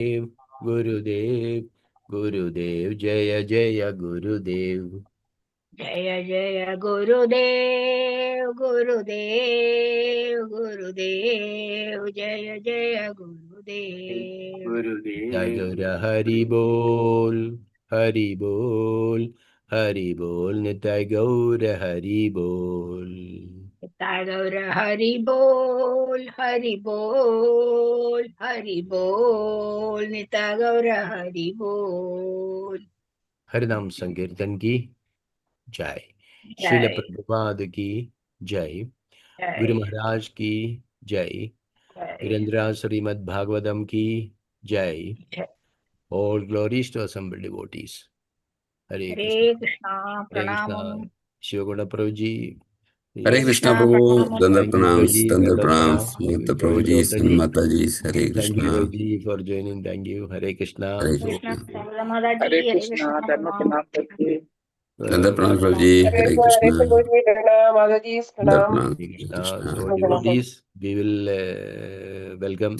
Gurudev, Gurudev, Jaya Jaya Gurudev. Jaya Jaya Gurudev, Gurudev, Gurudev, Jaya Jaya Gurudev. Gurudev. Hari Bol, Hari Bol, Hari Bol, Nitai Gaura Hari Bol. Gaura Hari Bol, Hari Bol, Hari Bol, Nita Gaura Hari Bol. हरिनाम संकीर्तन की जय। Srila Jai, Prabhupada की जय। गुरु Jai, महाराज की जय। Jai, Virendra Shrimad Bhagavatam की जय। Jai. All glories to assembled devotees. Hare Krishna. Hare Krishna, Hare Krishna. Pranamam. Shivaguna Prabhuji. Hare Hare Krishna Krishna, Prabhu, Pranamam. Dandar Thank you, Pranams, Prabhuji. Dandar God bless Pranams, you. Nitya Join Prabhuji, Dr. Ji. Mataji, Hare Thank you, Krishna, Prabhuji, for joining. Thank you. Hare Krishna. Hare Hare Krishna, Krishna. Sarvamada Hare Ji, Hare Krishna, Krishna, Dharma Pranam. Pranam Prabhuji. Dandar Pranams Hare Prabhuji, Hare Hare Krishna, Krishna, Prabhuji, Pranam, Mataji, Dandar Pranam. Pranams, Hare Krishna. Krishna. So, devotees, we will welcome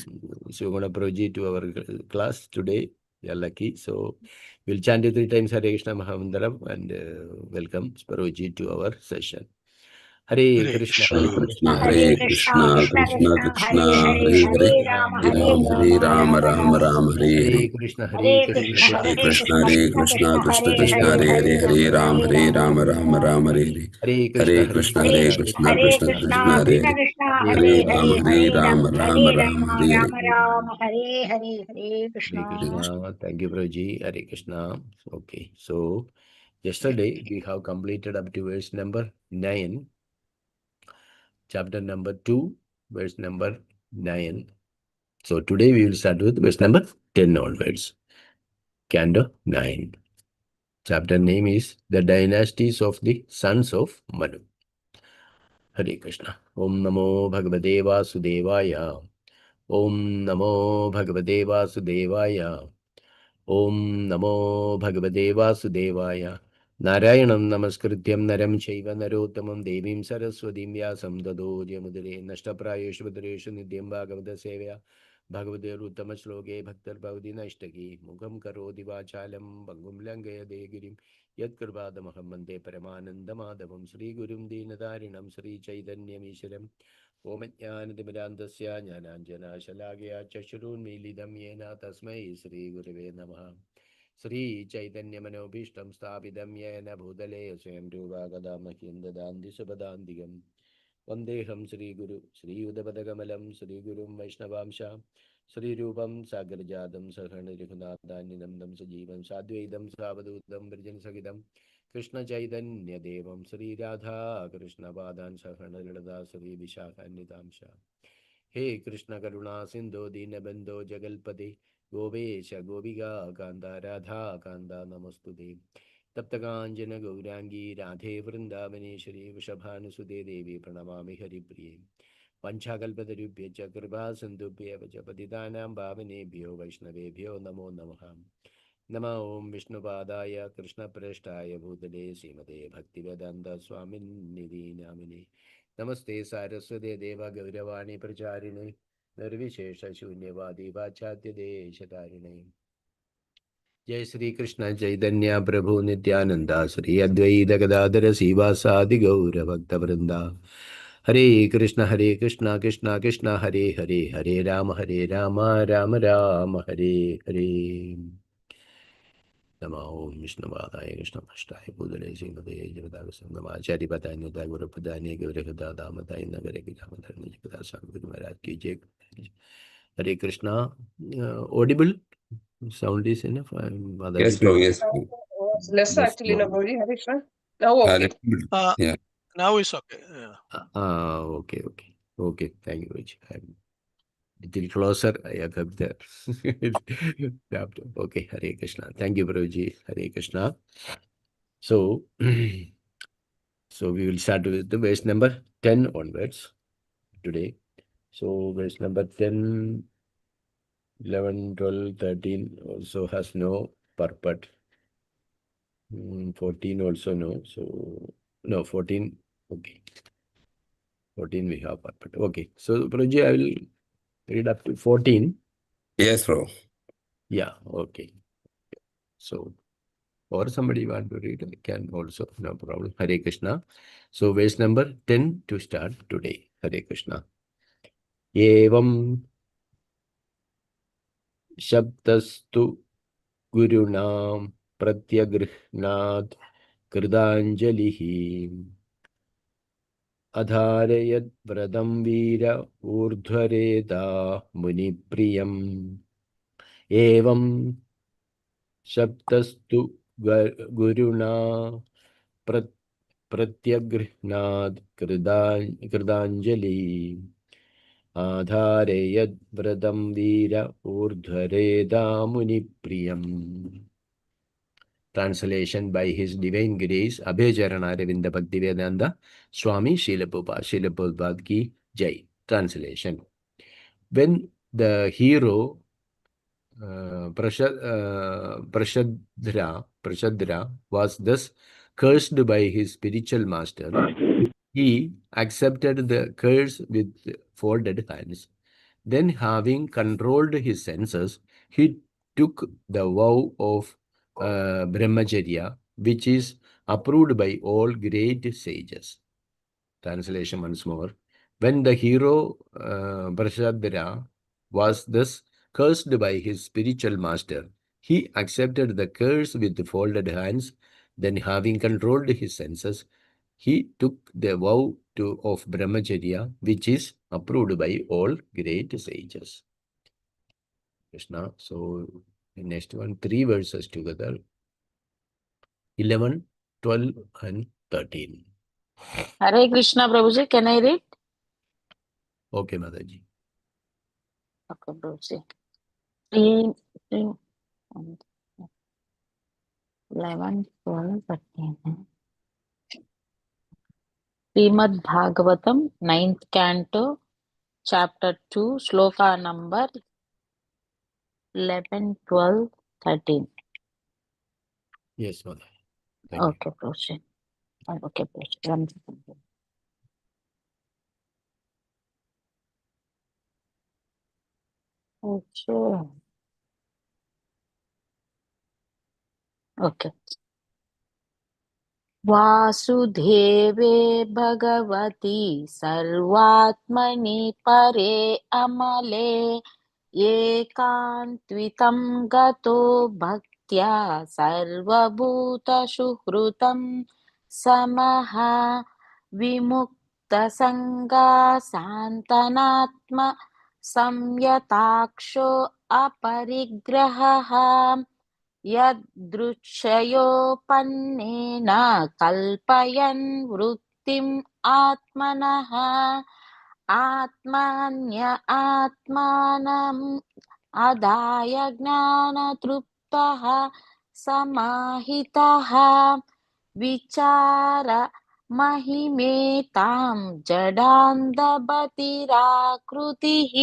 Shivaguna Prabhuji to our class today. You are lucky. So, we'll chant 3 times Hare Krishna Mahamandaram and welcome Prabhuji to our session. Hare Krishna, Hare Hare Krishna, Krishna, Hare Hare Krishna Krishna, Krishna, Krishna Krishna Krishna, Krishna, Hare Hare, Hare Hare, Hare Ram, Rama, Hare Hare Ram, Ram, Hare Rama, Ram, Ram, Rama Ram, Ram Ram. Rama. Ram, Hare Hare. Hare Krishna, Hare Krishna, Krishna, Krishna Hare Hare Krishna, Krishna, Krishna, Hare Krishna Krishna Krishna, Krishna, Krishna. Krishna Hare Krishna, Hare, Hare Hare Hare, Hare Ram, Hare Rama, Ram, Hare Ram, Hare Rama. Ram, Ram, Ram Ram, Ram, Ram. Hare Hare. Hare Krishna, Hare Hare Krishna, Krishna, Hare Krishna Krishna, Hare Krishna Krishna, Krishna, Krishna, Hare Hare Krishna Hare. Hare. Krishna, Hare Hare Hare Ram, Ram, Hare, Hare Hare Ram, Ram, Rama, Ram, Ram Hare Ram, Ram, Rama, Hare Ram, Hare. Rama Hare Rama, Ram. Hare Hare, Hare Hare Krishna. Krishna. Thank you, Prabhuji. Hare Krishna. Okay, so yesterday we have completed up to verse number 9, chapter number 2, verse number 9. So today we will start with verse number 10 onwards. Canto 9. Chapter name is The Dynasties of the Sons of Manu. Hare Krishna. Om Namo Bhagavate Vasudevaya. Om Namo Bhagavate Vasudevaya. Om Namo Bhagavate Vasudevaya. Narayanam Namaskrityam Naram Chaiva Narottamam Devim Saraswatim Vyasam Dado Jamudare Nashtaprayeshu Bhadreshu Nidyam Bhagavata Sevaya Bhagavate Ruttama Shloke Bhaktar Bhavati Nashtaki Mukham Karoti Vachalam Bangum Langaya Degirim Yat Kripadamaham Mande Paramananda Madhavam Sri Gurum Dinadarinam Sri Chaitanyam Isharam Om Jnanatimirandasya Jnananjana Chashurunmilidam Yena Tasmai Sri Gurave Namaha Sri Chaitanya Manobishtam Sthavidam Yena Bhutale Swayam Rupa Kadamahyam Dadandi Subhadandigam Vandeham Sri Guru Sri Udapatakamelam Sri Gurum Vaishnavamsha Sri Rupam Sagarjadam Sahana Rikhunadanindam Sajivam Sadvaidam Savadudam Virjan Sagidam Krishna Chaitanya Devam Sri Radha Krishna Padan Sahana Lada Sri Vishakanitamsha He Krishna Karuna Sindhu Dinabandho Jagalpati Govesha Gopiga Kanda Radha Kanda Namastude Taptakanjana Gaurangi Radhe Vrindavani Vishabhanusude Devi Pranamami Haripriye Panchakalpatarubhya Kripa Sindhubhya Vachapatitanam Bhavanebhyo Vaishnavebhyo Namo Namaha Nama Om Vishnupadaya Krishna Prashtaya Bhutale Srimate Bhaktivedanta Swamin Nidhi Namine Namaste Saraswate Deva Gauravani Pracharine Nirvishesha Shunyavadi Vachatya Deshatarine Jai Sri Krishna Chaitanya Prabhu Nityananda Sri Advaita Gadadara Sivasadi Gaura Bhakta Vrinda Hare Krishna Krishna Krishna Hare Hare Hare Rama Rama Rama Hare Hare Namo Vishnuvadaya Krishna Pashtai Budale Singade Jivadaga Sangamacharya Patanya Guru Padanya Gurikada Damataya Nagare Kidamatharni Jikada Sanguru Maharaj Ki Jai. Hare Krishna. Audible? Sound is enough? Yes, Madaji. Prabhu, yes. Was less Less actually, more. no, Prabhuji. Hare Krishna. Now, okay. Yeah. Now it's okay. Yeah. Okay. Okay, thank you, Rich. I'm little closer. I have come there. Okay, Hare Krishna. Thank you, Prabhuji. Hare Krishna. So, so we will start with the verse number 10 onwards today. So verse number 10, 11, 12, 13 also has no purport. 14 also no. So, no, 14. Okay. 14 we have purport. Okay. So, Prabhuji, I will read up to 14. Yes, Prabhu. Yeah, okay. So, or somebody want to read, can also, no problem. Hare Krishna. So, verse number 10 to start today. Hare Krishna. Evam Shabdastu Gurunam Pratyagrihnad Kridanjalihi Adharayad Vradam Veera Urdhvareda Munipriyam Evam Shabdastu Guruna Pratyagrihnad Kridanjali Adhare Yad Vradam Veera Urdhvareda Munipriyam. Translation by His Divine Grace Abhayacharana Aravinda Bhaktivedanta Swami Srila Prabhupada Ki Jai. Translation. When the hero Prashadra was thus cursed by his spiritual master, he accepted the curse with folded hands. Then, having controlled his senses, he took the vow of Brahmacharya, which is approved by all great sages. Translation once more. When the hero Prashadra was thus cursed by his spiritual master, he accepted the curse with folded hands. Then, having controlled his senses, he took the vow of Brahmacharya, which is approved by all great sages. Krishna. So, the next one, 3 verses together, 11, 12, and 13. Hare Krishna, Prabhuji, can I read? Okay, Mataji. Okay, Prabhuji. 3, 11, 12, 13. Srimad Bhagavatam, 9th Canto, Chapter 2, Shloka number 11, 12, 13. Yes, Mataji. Thank Okay, Prabhuji. Okay, Prabhuji. One second. Okay. वासुदेवे भगवति सर्वात्मनि परे अमले एकान्त्वितं गतो भक्त्या सर्वभूतसुहृतं समः विमुक्तसङ्गा शान्तनात्म संयताक्षो अपरिग्रहः यदृच्छयोपन्नेन कल्पयन् वृत्तिम् आत्मनः आत्मानम् अदाय ज्ञानतृप्तः समाहितः विचार महिमेतां जडान्धबधिराकृतिः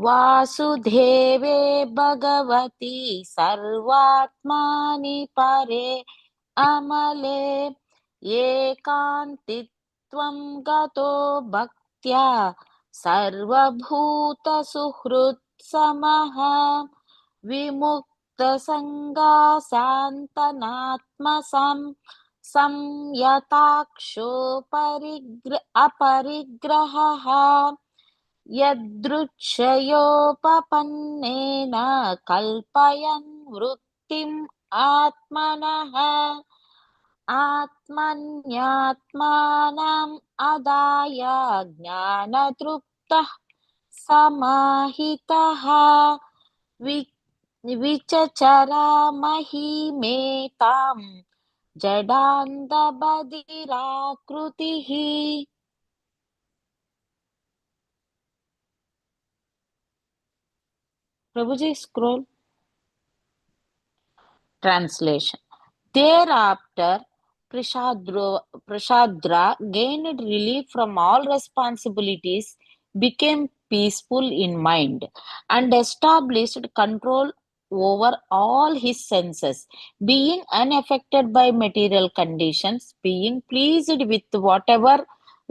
वासुदेवे भगवति सर्वात्मानि परे अमले एकान्तित्वं गतो भक्त्या सर्वभूतसुहृत्समः विमुक्तसङ्गा संयताक्षो अपरिग्रहः यदृच्छयोपपन्नेन कल्पयन् वृत्तिम् आत्मनः आत्मन्यात्मानम् अदाय ज्ञानतृप्तः समाहितः विचचरा महिमेतां जडान्धबधिराकृतिः. Prabhuji, scroll. Translation. Thereafter, Prashadra gained relief from all responsibilities, became peaceful in mind, and established control over all his senses, being unaffected by material conditions, being pleased with whatever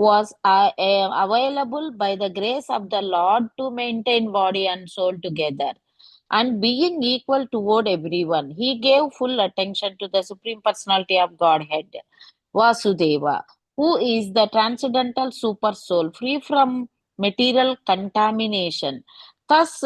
was available by the grace of the Lord to maintain body and soul together. And being equal toward everyone, he gave full attention to the Supreme Personality of Godhead, Vasudeva, who is the transcendental super soul, free from material contamination. Thus,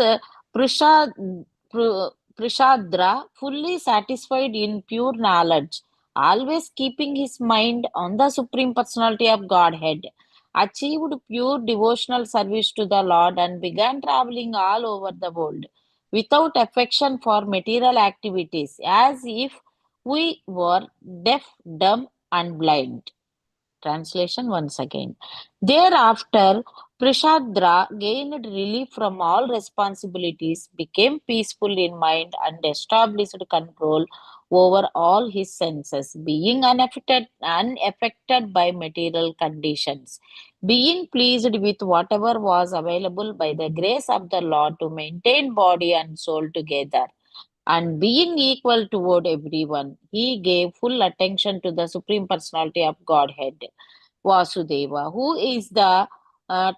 Prishadra, fully satisfied in pure knowledge, always keeping his mind on the Supreme Personality of Godhead, achieved pure devotional service to the Lord and began traveling all over the world without affection for material activities, as if we were deaf, dumb, and blind. Translation once again. Thereafter, Prishadra gained relief from all responsibilities, became peaceful in mind, and established control over all his senses, being unaffected by material conditions, being pleased with whatever was available by the grace of the Lord to maintain body and soul together, and being equal toward everyone, he gave full attention to the Supreme Personality of Godhead, Vasudeva, who is the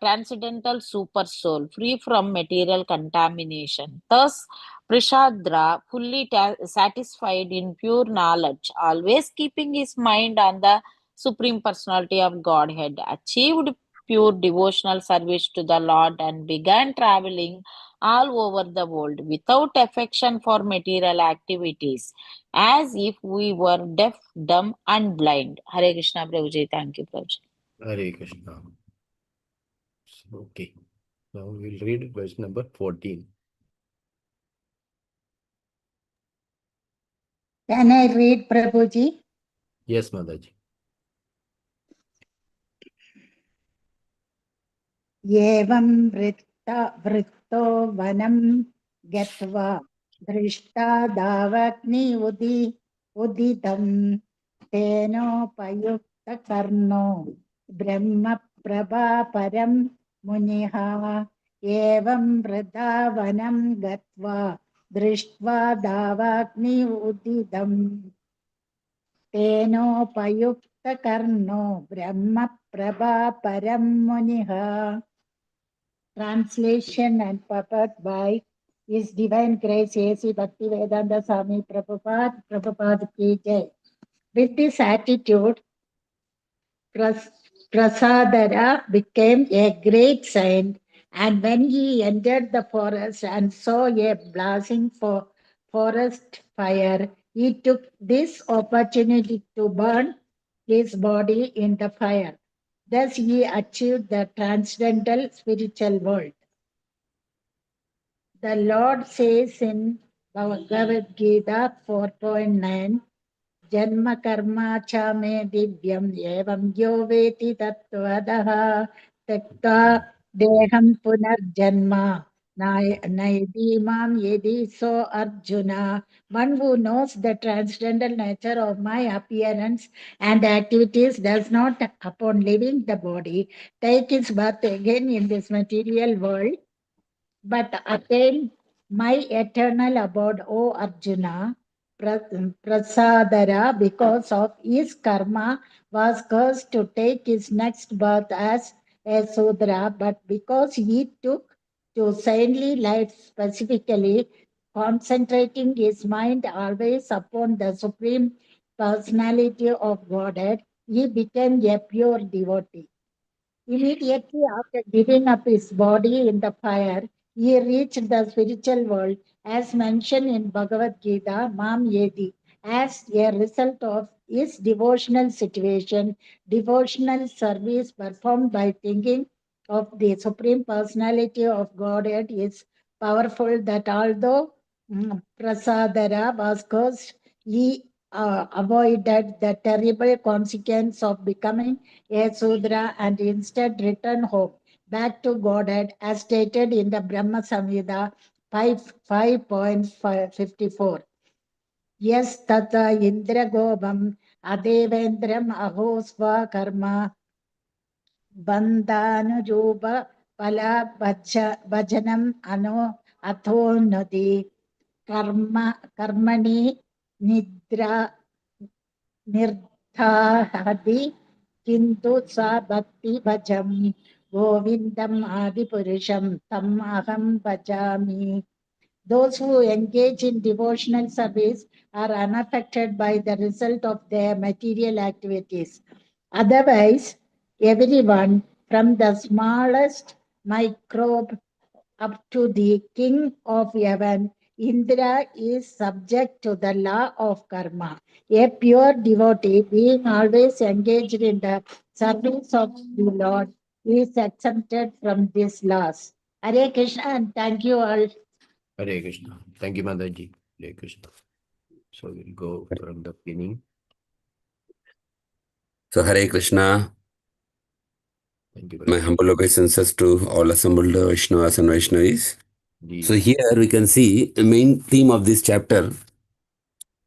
transcendental super soul, free from material contamination. Thus, Prishadra, fully satisfied in pure knowledge, always keeping his mind on the Supreme Personality of Godhead, achieved pure devotional service to the Lord and began traveling all over the world without affection for material activities, as if we were deaf, dumb, and blind. Hare Krishna, Prabhuji. Thank you, Prabhuji. Hare Krishna. Okay. Now we'll read verse number 14. Can I read, Prabhuji? Yes, Mataji. एवं वृत्तो वनं गत्वा दृष्टा दावग्नि उदितं तेनोपयुक्तकर्णो ब्रह्मप्रभापरं मुनिः एवं वृन्दावनं गत्वा दृष्ट्वा दावाग्नि उदितम् तेनोपयुक्तकर्णो ब्रह्मप्रभापरं मुनिः. Translation and purport by His Divine Grace A.C. Bhaktivedanta Swami Prabhupada Ki Jai. With this attitude, Prasadara became a great saint, and when he entered the forest and saw a blazing forest fire, he took this opportunity to burn his body in the fire. Thus he achieved the transcendental spiritual world. The Lord says in Bhagavad Gita 4.9, Janma karma cha me divyam evam yo veti tattvadaha tekta deham punarjanma naidi mam yedi so Arjuna. One who knows the transcendental nature of my appearance and activities does not, upon leaving the body, take his birth again in this material world, but attain my eternal abode, O Arjuna. Prasadara, because of his karma, was cursed to take his next birth as a Sudra, but because he took to saintly life specifically, concentrating his mind always upon the Supreme Personality of Godhead, he became a pure devotee. Immediately after giving up his body in the fire, he reached the spiritual world as mentioned in Bhagavad Gita, Mam Yedi. As a result of his devotional situation, devotional service performed by thinking of the Supreme Personality of Godhead is powerful that although Prasadara was cursed, he avoided the terrible consequence of becoming a Sudra and instead returned home back to Godhead as stated in the Brahma Samhita 5.54. Yes, tata indra gobam adevendram aho sva karma bandhanujuba pala bhajanam ano athonati karmani nidra nirdhahati Kintu sa bhakti bhajam Govindam Adipurusham Tam Aham Bhajami. Those who engage in devotional service are unaffected by the result of their material activities. Otherwise, everyone, from the smallest microbe up to the king of heaven, Indra, is subject to the law of karma. A pure devotee, being always engaged in the service of the Lord, is exempted from these laws. Hare Krishna, and thank you all. Hare Krishna. Thank you, Mataji. Hare Krishna. So we'll go from the beginning. So Hare Krishna. Thank you. My humble obeisances to all assembled Vaishnavas and Vaishnavis. So Ji. here we can see the main theme of this chapter,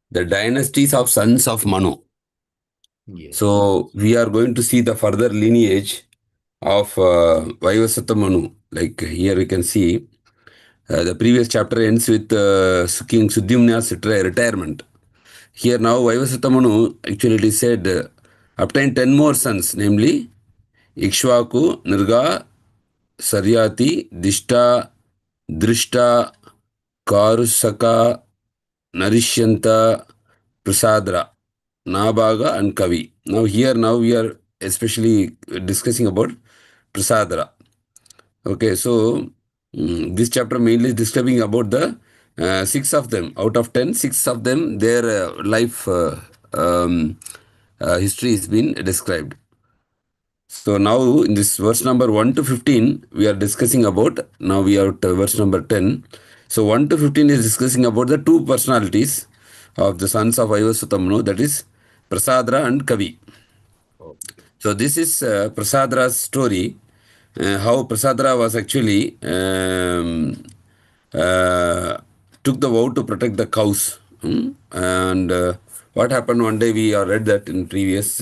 the dynasties of sons of Manu. Yes. So we are going to see the further lineage of Vaivasata Manu. Like here we can see the previous chapter ends with King Sudyumna's retirement. Here now Vaivasata Manu, actually it is said, obtained 10 more sons, namely Ikshvaku, Nirga, Saryati, Dishta, Drishta, Karusaka, Narishyanta, Prasadra, Nabaga and Kavi. Now we are especially discussing about Prasadra. Okay, so this chapter mainly is describing about the 6 of them. Out of 10, 6 of them, their life history has been described. So now in this verse number 1 to 15, we are discussing about, now we are at verse number 10. So 1 to 15 is discussing about the two personalities of the sons of Vaivasvatamanu, that is Prasadra and Kavi. So this is Prasadra's story, how Prasadra was actually took the vow to protect the cows. And what happened one day, we have read that in previous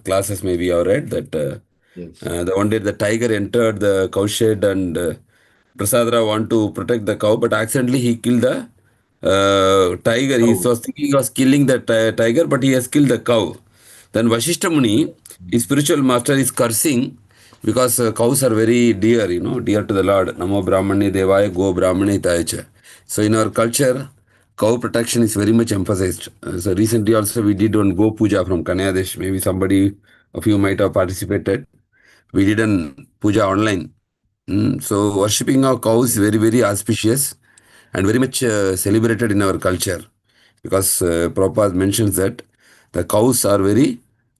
classes, maybe you have read that Yes. the one day the tiger entered the cow shed and Prasadra want to protect the cow, but accidentally he killed the tiger. He was thinking he was killing the tiger, but he has killed the cow. Then Vashishta Muni, his spiritual master, is cursing because cows are very dear, dear to the Lord. Namo Brahmane Devaya Go Brahmane Tayacha. So in our culture, cow protection is very much emphasized. So recently also we did one Go Puja from Kanyadesh. Maybe somebody of you might have participated. We did an puja online. So worshipping of cows is very, very auspicious and very much celebrated in our culture, because Prabhupada mentions that the cows are very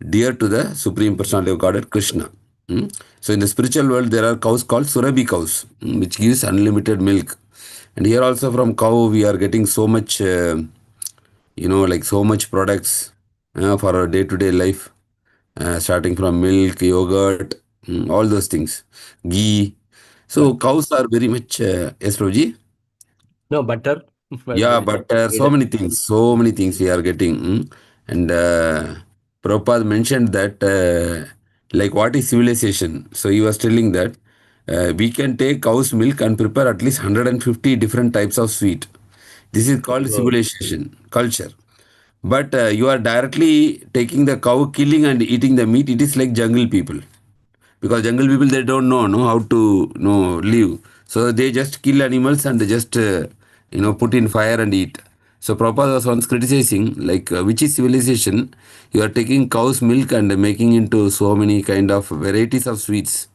dear to the Supreme Personality of Godhead, Krishna. So in the spiritual world, there are cows called Surabhi cows, which gives unlimited milk. And here also from cow, we are getting so much, like so much products for our day-to-day life, starting from milk, yogurt, all those things, ghee. So cows are very much, yes, Prabhuji? No, butter. Yeah, but so many things we are getting. And Prabhupada mentioned that, like, what is civilization? So he was telling that we can take cow's milk and prepare at least 150 different types of sweet. This is called civilization, culture. But you are directly taking the cow, killing and eating the meat. It is like jungle people. Because jungle people, they don't know how to live. So they just kill animals and they just put in fire and eat. So Prabhupada was once criticizing, like, which is civilization? You are taking cow's milk and making into so many kind of varieties of sweets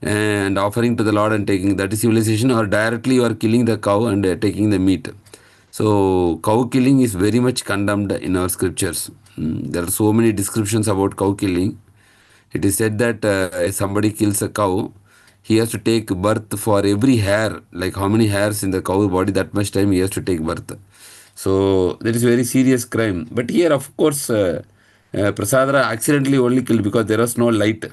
and offering to the Lord and taking, that is civilization, or directly you are killing the cow and taking the meat. So cow killing is very much condemned in our scriptures. There are so many descriptions about cow killing. It is said that if somebody kills a cow, he has to take birth for every hair, like how many hairs in the cow body, that much time he has to take birth. So that is very serious crime. But here, of course, Prasadra accidentally only killed because there was no light.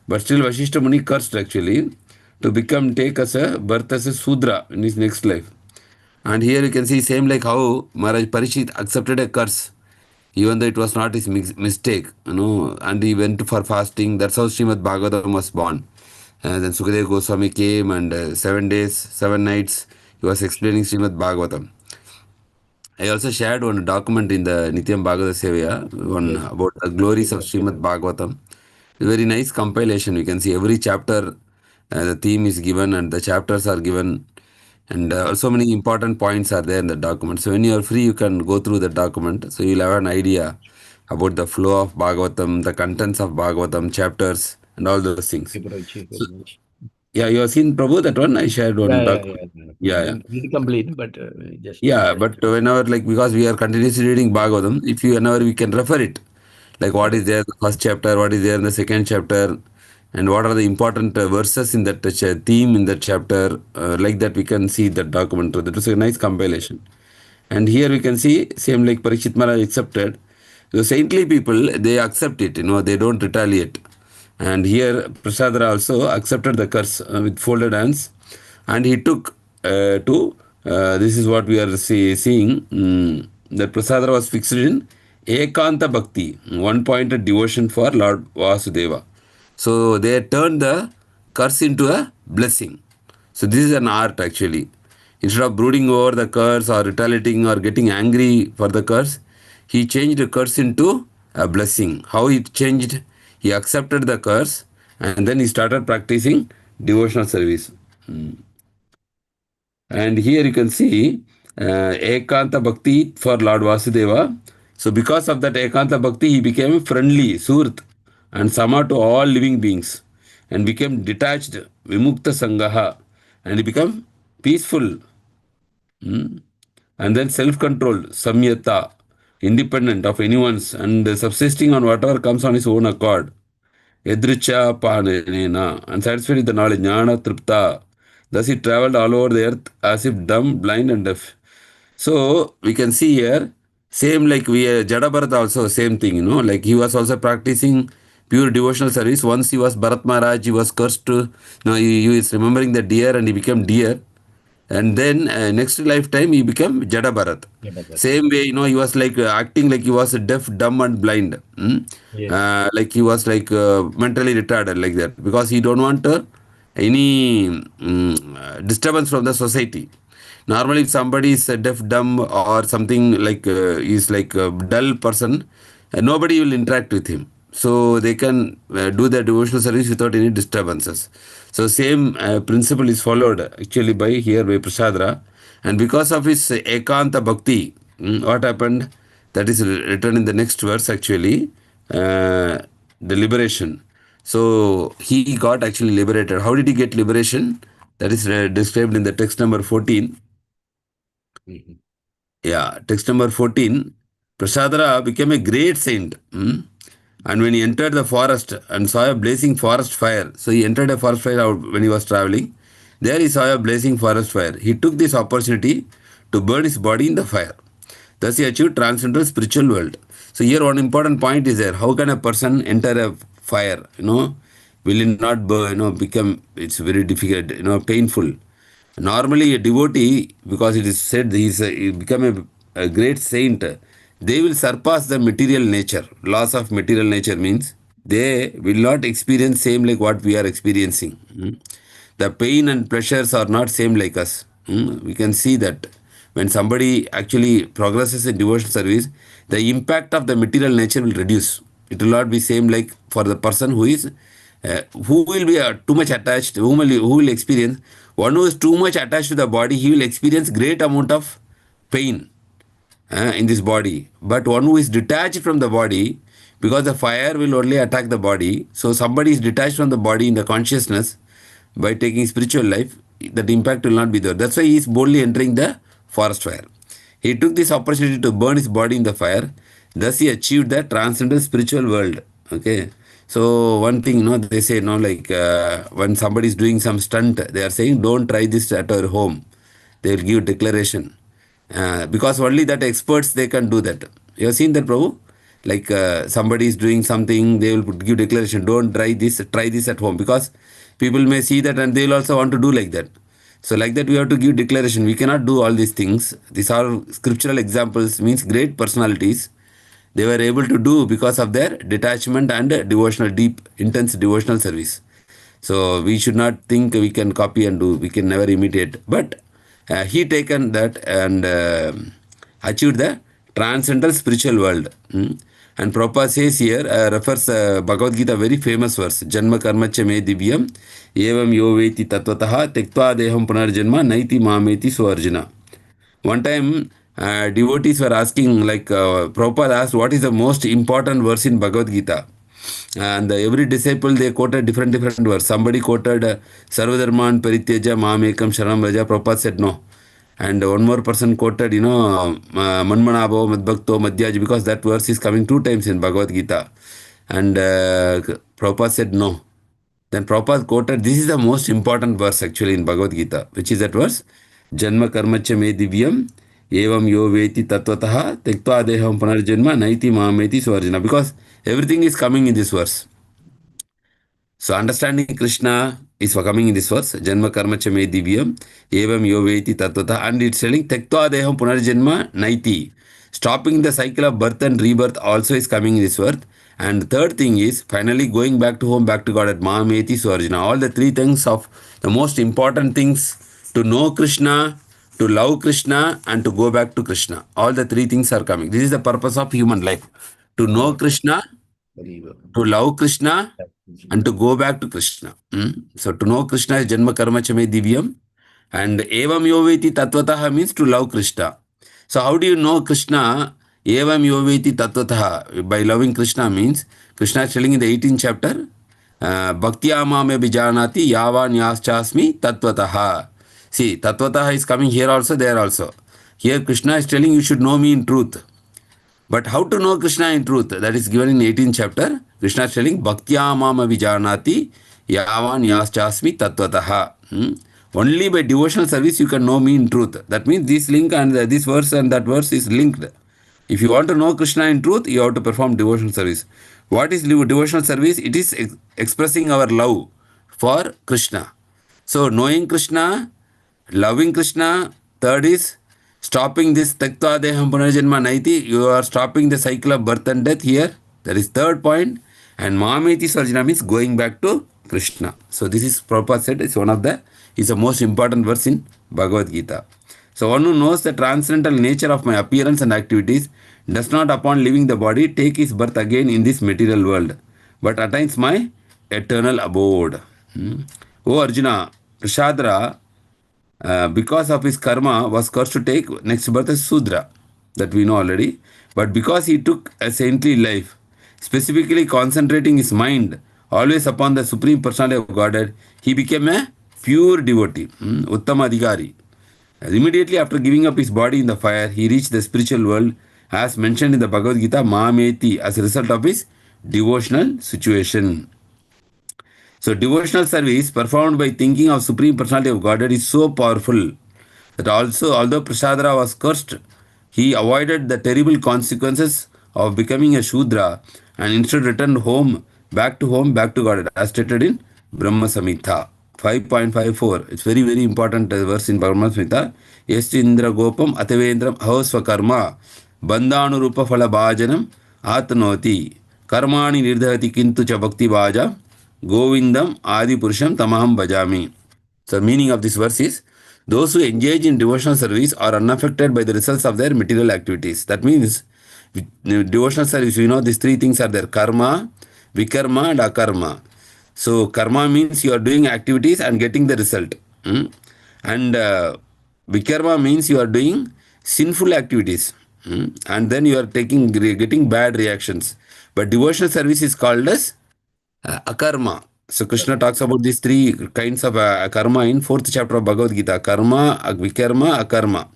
But still Vashishta Muni cursed actually to take as a birth as a Sudra in his next life. And here you can see same like how Maharaj Parishit accepted a curse, even though it was not his mistake, and he went for fasting. That's how Srimad Bhagavatam was born. And then Sukadeva Goswami came and 7 days, 7 nights, he was explaining Srimad Bhagavatam. I also shared one document in the Nityam Bhagavata Sevaya about the glories of Srimad Bhagavatam. Very nice compilation. You can see every chapter, the theme is given and the chapters are given, and so many important points are there in the document. So when you are free, you can go through the document. So you'll have an idea about the flow of Bhagavatam, the contents of Bhagavatam, chapters, and all those things. Thank you So, very much. yeah, you have seen Prabhu that one. I shared one Yeah. document. Yeah. Not complete, but just. Yeah, but whenever, like, because we are continuously reading Bhagavatam, if you whenever we can refer it, like what is there in the first chapter, what is there in the second chapter, and what are the important verses in that theme in that chapter, like that we can see that document. So that was a nice compilation. And here we can see same like Parikshit Maharaj accepted. The saintly people, they accept it, they don't retaliate. And here Prasadra also accepted the curse with folded hands, and he took to this is what we are seeing, that Prasadra was fixed in Ekanta Bhakti, one pointed devotion for Lord Vasudeva. So they turned the curse into a blessing. So this is an art actually. Instead of brooding over the curse or retaliating or getting angry for the curse, he changed the curse into a blessing. How he changed? He accepted the curse and then he started practicing devotional service. And here you can see Ekanta Bhakti for Lord Vasudeva. So because of that Ekanta Bhakti, he became friendly, Surat, and Sama to all living beings, and became detached, Vimukta Sangaha, and he became peaceful, and then self-controlled, Samyata, independent of anyone's, and subsisting on whatever comes on his own accord. Yadricha Panena, and satisfied with the knowledge, Jnana Tripta. Thus he traveled all over the earth as if dumb, blind, and deaf. So we can see here, same like Jada Bharat also, same thing, like he was also practicing pure devotional service. Once he was Bharat Maharaj, he was cursed to, he is remembering the deer and he became deer. And then next lifetime he became Jada Bharat. Same way, he was like acting like he was deaf, dumb, and blind. Yes. Like he was like mentally retarded like that because he don't want any disturbance from the society. Normally, if somebody is deaf, dumb, or something like is like a dull person, nobody will interact with him. So they can do their devotional service without any disturbances. So same principle is followed actually by here by Prasadra, and because of his Ekanta Bhakti, what happened? That is written in the next verse actually, the liberation. So he got actually liberated. How did he get liberation? That is described in the text number 14. Yeah, text number 14. Prasadara became a great saint. And when he entered the forest and saw a blazing forest fire, so he entered a forest fire when he was traveling. There he saw a blazing forest fire. He took this opportunity to burn his body in the fire. Thus he achieved transcendental spiritual world. So here one important point is there. How can a person enter a fire? Will it not burn, become, it's very difficult, painful. Normally, a devotee, because it is said he become a great saint, they will surpass the material nature. Loss of material nature means they will not experience same like what we are experiencing. The pain and pleasures are not same like us. We can see that when somebody actually progresses in devotional service, the impact of the material nature will reduce. It will not be same like for the person who will be too much attached, who will experience. One who is too much attached to the body, he will experience great amount of pain in this body. But one who is detached from the body, because the fire will only attack the body, so somebody is detached from the body in the consciousness by taking spiritual life, that impact will not be there. That's why he is boldly entering the forest fire. He took this opportunity to burn his body in the fire. Thus he achieved the transcendental spiritual world. Okay. So one thing, they say, like when somebody is doing some stunt, they are saying, don't try this at our home. They will give declaration. Because only that experts, they can do that. You have seen that, Prabhu? Like somebody is doing something, they will give declaration, don't try this at home. Because people may see that and they will also want to do like that. So like that we have to give declaration. We cannot do all these things. These are scriptural examples, means great personalities. They were able to do because of their detachment and devotional, deep, intense devotional service. So we should not think we can copy and do. We can never imitate. But he taken that and achieved the transcendental spiritual world. And Prabhupada says here, refers Bhagavad Gita, very famous verse, Janma karma cha me divyam, evam yo veti tattvataha, tektva deham punarjanma, naiti mameti so Arjuna. One time, devotees were asking, like Prabhupada asked, what is the most important verse in Bhagavad Gita? And every disciple, they quoted different verse. Somebody quoted Sarvadharman Parityaja Mamekam Sharanam Raja. Prabhupada said no. And one more person quoted, Manmanabho Madbhakto Madhyaji, because that verse is coming 2 times in Bhagavad Gita. And Prabhupada said no. Then Prabhupada quoted, this is the most important verse actually in Bhagavad Gita. Which is that verse? Janma karmacha me divyam evam yo veti tattvataha tektva deham punarjanma naiti mameti swarjana. Because everything is coming in this verse. So understanding Krishna is coming in this verse. Janma karma cha me divyam evam yo veti tattvata. And it's telling tektva deham punarjanma naiti. Stopping the cycle of birth and rebirth also is coming in this verse. And the third thing is finally going back to home, back to God at Mahameti Swarjana. All the 3 things of the most important things to know Krishna, to love Krishna, and to go back to Krishna. All the 3 things are coming. This is the purpose of human life. To know Krishna, to love Krishna, and to go back to Krishna. So to know Krishna is Janma Karma Chame Divyam. And Evam Yoveti Tattvataha means to love Krishna. So how do you know Krishna? Evam Yoveti Tattvataha. By loving Krishna means, Krishna is telling in the 18th chapter, Bhaktya me bijanati yavan yaschasmi tattvataha. See, tattvataha is coming here also, there also. Here Krishna is telling you should know me in truth. But how to know Krishna in truth? That is given in 18th chapter. Krishna is telling, Bhaktya mama vijanati yavan yaschasmi tattvataha. Only by devotional service you can know me in truth. That means this link and this verse and that verse is linked. If you want to know Krishna in truth, you have to perform devotional service. What is devotional service? It is expressing our love for Krishna. So knowing Krishna, loving Krishna. Third is stopping this Taktva Deham Punarjanma Naiti. You are stopping the cycle of birth and death here. That is third point. And Mameti Sarjana means going back to Krishna. So this is Prabhupada said, it's one of the, is the most important verse in Bhagavad Gita. So one who knows the transcendental nature of my appearance and activities does not upon leaving the body take his birth again in this material world, but attains my eternal abode. O Arjuna, Prashadra, because of his karma, was cursed to take next birth as Sudra. That we know already. But because he took a saintly life, specifically concentrating his mind always upon the Supreme Personality of Godhead, he became a pure devotee, Uttama Adhikari. Immediately after giving up his body in the fire, he reached the spiritual world as mentioned in the Bhagavad Gita, Mameti, as a result of his devotional situation. So devotional service performed by thinking of Supreme Personality of Godhead is so powerful that also, although Prasadara was cursed, he avoided the terrible consequences of becoming a Shudra and instead returned back to Godhead, as stated in Brahma Samhita 5.54. It's very, very important verse in Brahma Samhita. Yasti Indra Gopam Atavendram Ahosva Karma Bandhanu Rupa Phala Bhajanam Atnoti Karmani Nirdhati Kintu Cha Bhakti Bhaja Govindam Adi Purusham Tamaham Bhajami. So meaning of this verse is, those who engage in devotional service are unaffected by the results of their material activities. That means devotional service, we know these 3 things are there: karma, vikarma and akarma. So karma means you are doing activities and getting the result. And vikarma means you are doing sinful activities. And then you are getting bad reactions. But devotional service is called as akarma. So Krishna talks about these 3 kinds of karma in 4th chapter of Bhagavad Gita: karma, vikarma, akarma.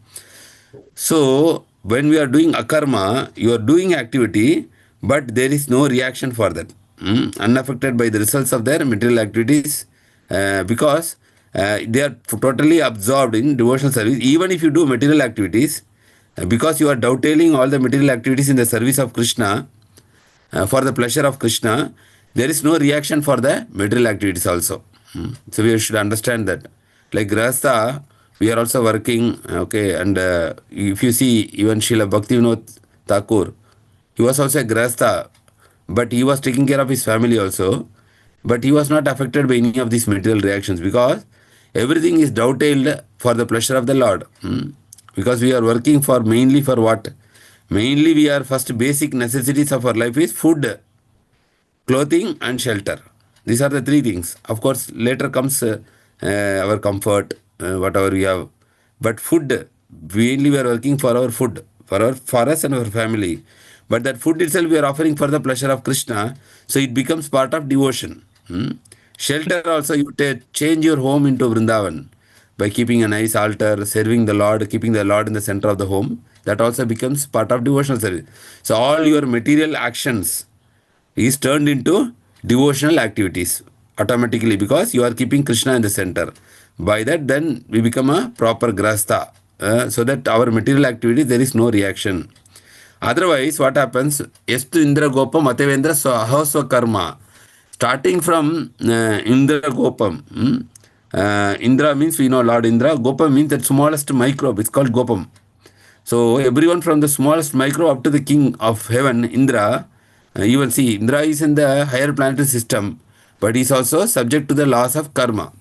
So when we are doing akarma, you are doing activity, but there is no reaction for that. Unaffected by the results of their material activities, because they are totally absorbed in devotional service. Even if you do material activities, because you are dovetailing all the material activities in the service of Krishna, for the pleasure of Krishna, there is no reaction for the material activities also. So we should understand that. Like Grahastha, we are also working, okay, and if you see even Srila Bhaktivinoda Thakur, he was also a Grahastha, but he was taking care of his family also, but he was not affected by any of these material reactions because everything is dovetailed for the pleasure of the Lord. Because we are working for mainly for what? Mainly, we are first basic necessities of our life is food, clothing, and shelter. These are the three things. Of course, later comes our comfort, whatever we have. But food, mainly we are working for our food, for us and our family. But that food itself we are offering for the pleasure of Krishna, so it becomes part of devotion. Shelter also, you change your home into Vrindavan by keeping a nice altar, serving the Lord, keeping the Lord in the center of the home. That also becomes part of devotional service. So all your material actions is turned into devotional activities automatically because you are keeping Krishna in the center. By that, then we become a proper grasta, so that our material activity there is no reaction. Otherwise, what happens? Estu Indra Gopam Atevendra Sahaswa Karma. Starting from Indra Gopam. Indra means we know Lord Indra. Gopam means that smallest microbe. It's called Gopam. So everyone from the smallest micro up to the king of heaven, Indra, you will see Indra is in the higher planetary system, but he is also subject to the laws of karma.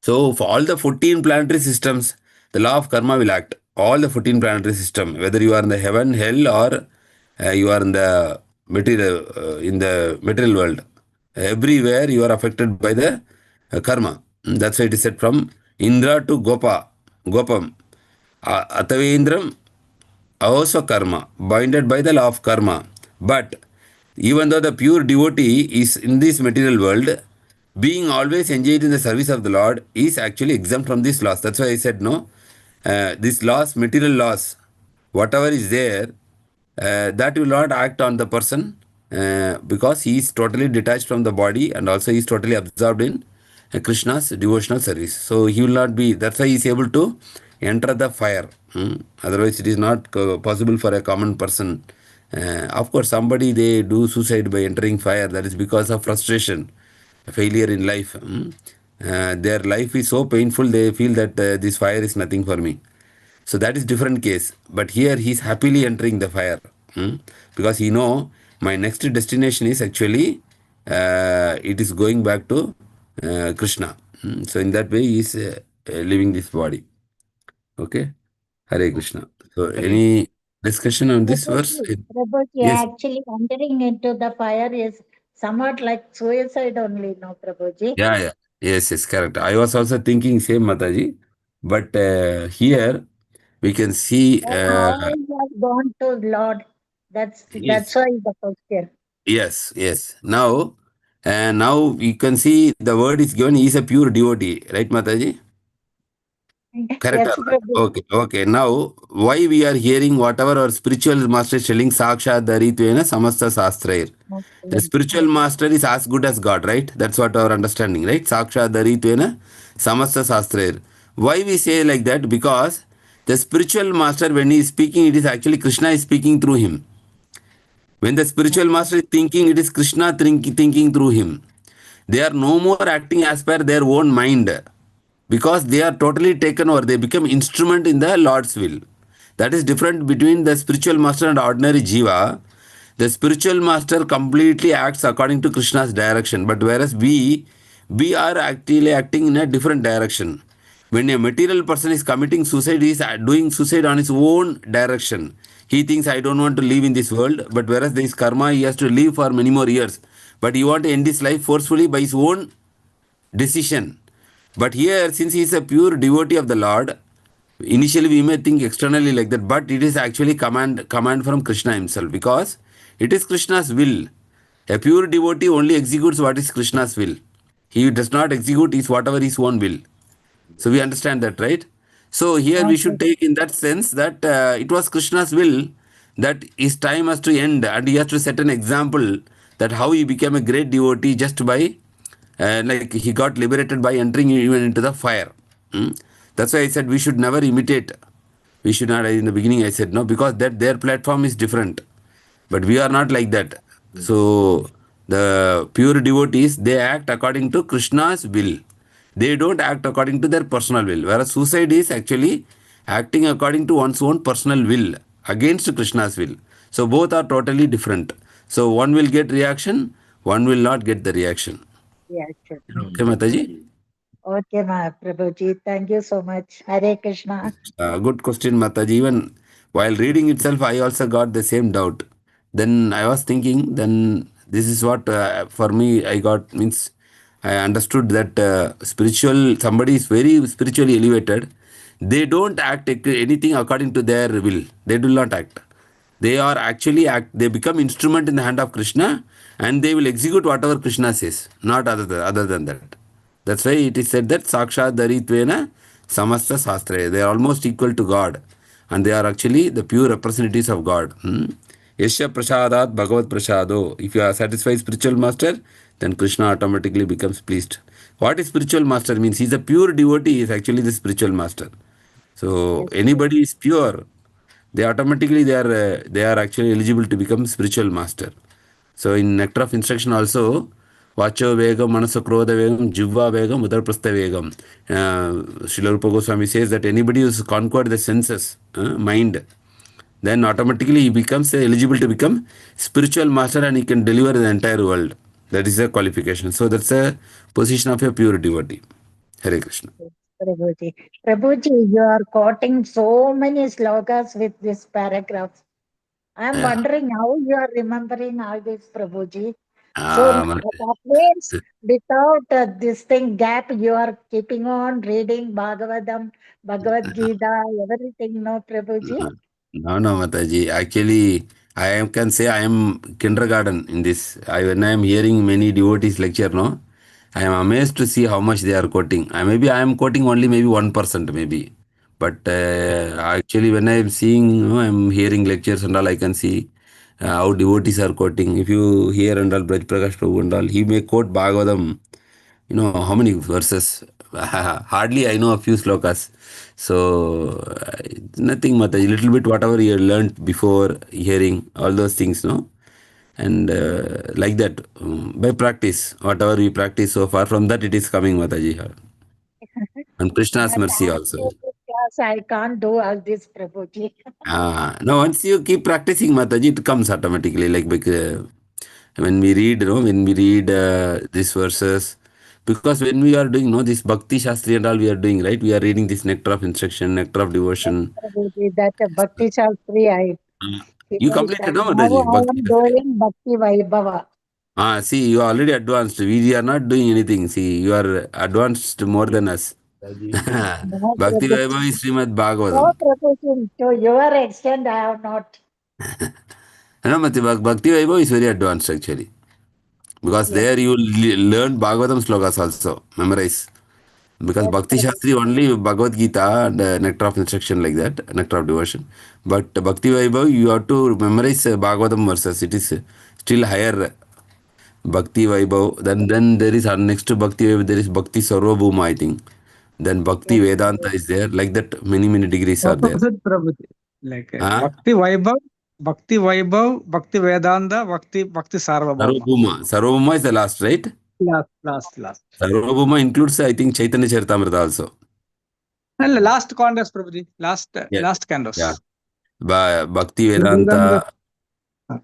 So for all the 14 planetary systems, the law of karma will act. All the 14 planetary system, whether you are in the heaven, hell, or you are in the material world, everywhere you are affected by the karma. That's why it is said from Indra to Gopam. Atavendram also karma, binded by the law of karma. But even though the pure devotee is in this material world, being always engaged in the service of the Lord is actually exempt from these laws. That's why I said no. These laws, material laws, whatever is there, that will not act on the person because he is totally detached from the body and also he is totally absorbed in Krishna's devotional service. So he will not be, that's why he is able to enter the fire. Otherwise, it is not possible for a common person. Of course, somebody they do suicide by entering fire. That is because of frustration, failure in life. Their life is so painful. They feel that this fire is nothing for me. So that is different case. But here he is happily entering the fire because he know my next destination is actually it is going back to Krishna. So in that way he is leaving this body. Okay. Hare Krishna. So Hare. any discussion on this verse? Prabhuji, Yes. actually entering into the fire is somewhat like suicide only, no, Prabhuji? Yeah, yeah. Yes, yes, correct. I was also thinking same, Mataji. But here we can see, But how he has gone to Lord? That's yes, why the question. yes, yes. Now you can see the word is given, he is a pure devotee, right, Mataji? Correct Yes, or not? Prabhuji. Okay, okay. Now, why we are hearing whatever our spiritual master is telling, Sakshat Daritvena Samasta Sastrair. The spiritual master is as good as God, right? That's what our understanding, right? Sakshat Daritvena Samasta Sastrair. Why we say like that? Because the spiritual master, when he is speaking, it is actually Krishna is speaking through him. When the spiritual master is thinking, it is Krishna thinking through him. They are no more acting as per their own mind because they are totally taken over. They become instrument in the Lord's will. That is different between the spiritual master and ordinary jiva. The spiritual master completely acts according to Krishna's direction, but whereas we are actually acting in a different direction. When a material person is committing suicide, he is doing suicide on his own direction. He thinks, I don't want to live in this world, but whereas there is karma, he has to live for many more years. But he want to end his life forcefully by his own decision. But here, since he is a pure devotee of the Lord, initially we may think externally like that, but it is actually command from Krishna himself because it is Krishna's will. A pure devotee only executes what is Krishna's will. He does not execute his whatever his own will. So we understand that, right? So here we Okay. should take in that sense that it was Krishna's will that his time has to end and he has to set an example that how he became a great devotee just by like he got liberated by entering even into the fire. Hmm? That's why I said we should never imitate. We should not, in the beginning I said no, because that their platform is different. But we are not like that. So the pure devotees, they act according to Krishna's will. They don't act according to their personal will. Whereas suicide is actually acting according to one's own personal will against Krishna's will. So both are totally different. So one will get reaction, one will not get the reaction. Yes, sure. Okay, Mataji? Okay, Prabhuji. Thank you so much. Hare Krishna. Good question, Mataji. Even while reading itself, I also got the same doubt. Then I was thinking, then this is what for me I got means I understood that spiritual somebody is very spiritually elevated. They don't act anything according to their will. They do not act. They are actually act. They become instrument in the hand of Krishna, and they will execute whatever Krishna says, not other than that. That's why it is said that Sakshat Daritvena Samasta Sastra. They are almost equal to God, and they are actually the pure representatives of God. Yasya Prasadat Bhagavad Prasado. If you are satisfied spiritual master, then Krishna automatically becomes pleased. What is spiritual master means? He is a pure devotee, he is actually the spiritual master. So Yes, anybody is pure, they automatically they are actually eligible to become spiritual master. So in nectar of instruction also, Vacho Vegam, Manasa Krodha Vegam, Jivva Vegam, Udarprastha Vegam. Srila Rupa Goswami says that anybody who's conquered the senses, mind, then automatically he becomes eligible to become spiritual master and he can deliver the entire world. That is a qualification. So that's a position of a pure devotee. Hare Krishna. yes, Prabhuji. Prabhuji, you are quoting so many slokas with this paragraph. I'm Yeah. wondering how you are remembering all this, Prabhuji. So Ah, that means without this thing gap, you are keeping on reading Bhagavatam, Bhagavad Gita, everything, no, Prabhuji? No, no, Mataji. Actually, can say I am kindergarten in this. When I am hearing many devotees lecture, no, I am amazed to see how much they are quoting. Maybe I am quoting only maybe 1% maybe. But actually, when I am seeing, I am hearing lectures and all, I can see how devotees are quoting. If you hear and all, Braj Prakash Prabhu and all, he may quote Bhagavatam. How many verses? Hardly I know a few slokas. So, nothing much. A little bit whatever you learned before hearing, all those things, no? And like that, by practice, whatever we practice so far, from that it is coming, Mataji. And Krishna's But mercy I'm also. in this class, I can't do all this, Prabhuji. No, once you keep practicing Mataji, it comes automatically. Like when we read, when we read these verses, because when we are doing, this Bhakti Shastri and all we are doing, right? We are reading this nectar of instruction, nectar of Yes, devotion. Prabhuji, that Bhakti Shastri, I Uh, you finished. completed, And no, now Mataji? I Bhakti am Shastri. doing Bhakti Vaibhava. See, you are already advanced. We are not doing anything. See, you are advanced more than us. Mataji. No, Bhakti Prabhuji. Vaibhav is Srimad No, Bhagavatam. Prabhuji, to your extent, I have not. No, Bhakti Vaibhav is very advanced actually. Because Yes, there you learn Bhagavatam slokas also, memorize. Because yes, Bhakti Shastri Prabhuji. only Bhagavad Gita and nectar of instruction like that, nectar of devotion. But Bhakti Vaibhav, you have to memorize Bhagavatam verses. It is still higher Bhakti Vaibhav. Then there is next to Bhakti Vaibhav, there is Bhakti Sarvabhuma, I think. Then Bhakti Yes, Vedanta Prabhuji. is there. Like that, many degrees are there. Opposite Prabhuji. Like Huh? Bhakti Vaibhav, Bhakti Vedanta, Bhakti Sarvabhauma. Sarvabhuma is the last, right? Last. Sarvabhuma includes, I think, Chaitanya Charitamrita also. And last cantos, Prabhuji. Yeah. Last Yeah. cantos. Bhakti Vedanta. Vedanta.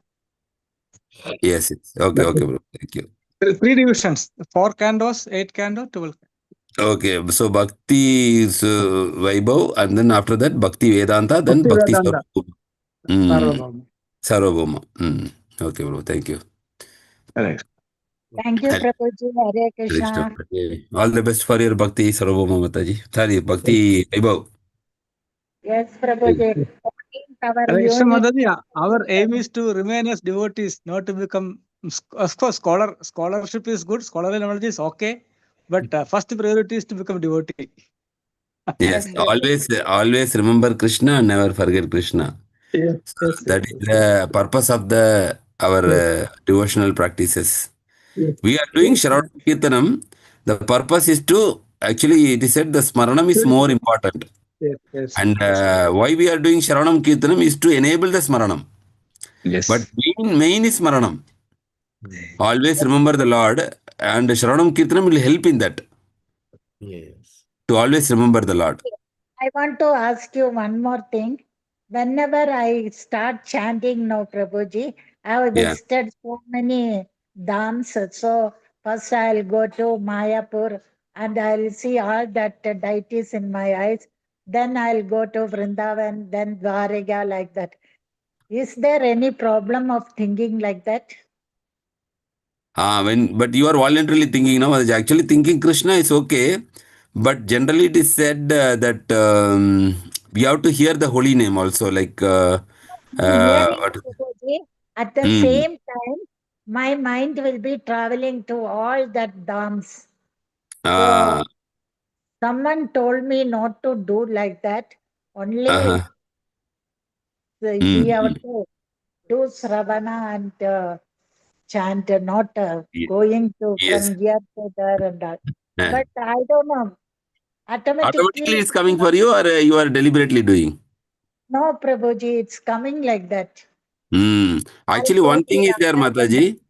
Yes. Okay, That is okay, bro. Thank you. three divisions. 4 cantos, 8 cantos, 12. Okay, so Bhakti is Vaibhav, and then after that Bhakti Vedanta, then Bhakti Bhakti Vedanta, Sarvabhauma. Mm. Sarvabhauma. Sarvabhauma. Okay, bro. Thank you. Correct. Thank you, Hare Prabhuji. Hare Krishna. Krishna. Okay. All the best for your Bhakti Sarvabhauma Mataji. Sorry, Bhakti Vaibhav. Yes, Prabhuji. Our Krishna unit. Mataji, our aim is to remain as devotees, not to become. Of course, scholarship is good, scholarly knowledge is okay, but first priority is to become devotee. Yes, Yes, always remember Krishna and never forget Krishna. Yes, So that is yes. the purpose of our Yes, devotional practices. yes, We are doing Shravanam Kirtanam. The purpose is to actually it is said the Smaranam is more important. And yes. why we are doing Shravanam Kirtanam is to enable the Smaranam. But Yes. main is Smaranam. Hmm. Always remember the Lord, and Shravanam Kirtanam will help in that Yes. to always remember the Lord. I want to ask you one more thing. Whenever I start chanting now, Prabhuji, I have Yeah. visited so many dhams. So first I'll go to Mayapur and I'll see all that deities in my eyes. then I'll go to Vrindavan, then Dwarika, like that. Is there any problem of thinking like that? But you are voluntarily thinking now. Actually, thinking Krishna is okay, but generally it is said that we have to hear the holy name also. Like, Hearing what, Prabhuji, at the mm, same time, my mind will be traveling to all that dhams. uh, So someone told me not to do like that. Only uh-huh, we have mm, to do Sravana and chant, not ye- going to yes. from here to there and that. Uh, But I don't know. Automatically Automatically, it's coming for you, or you are deliberately doing? no, Prabhuji, it's coming like that. I'll Actually, go one to thing is there, Radha Kund. Mataji.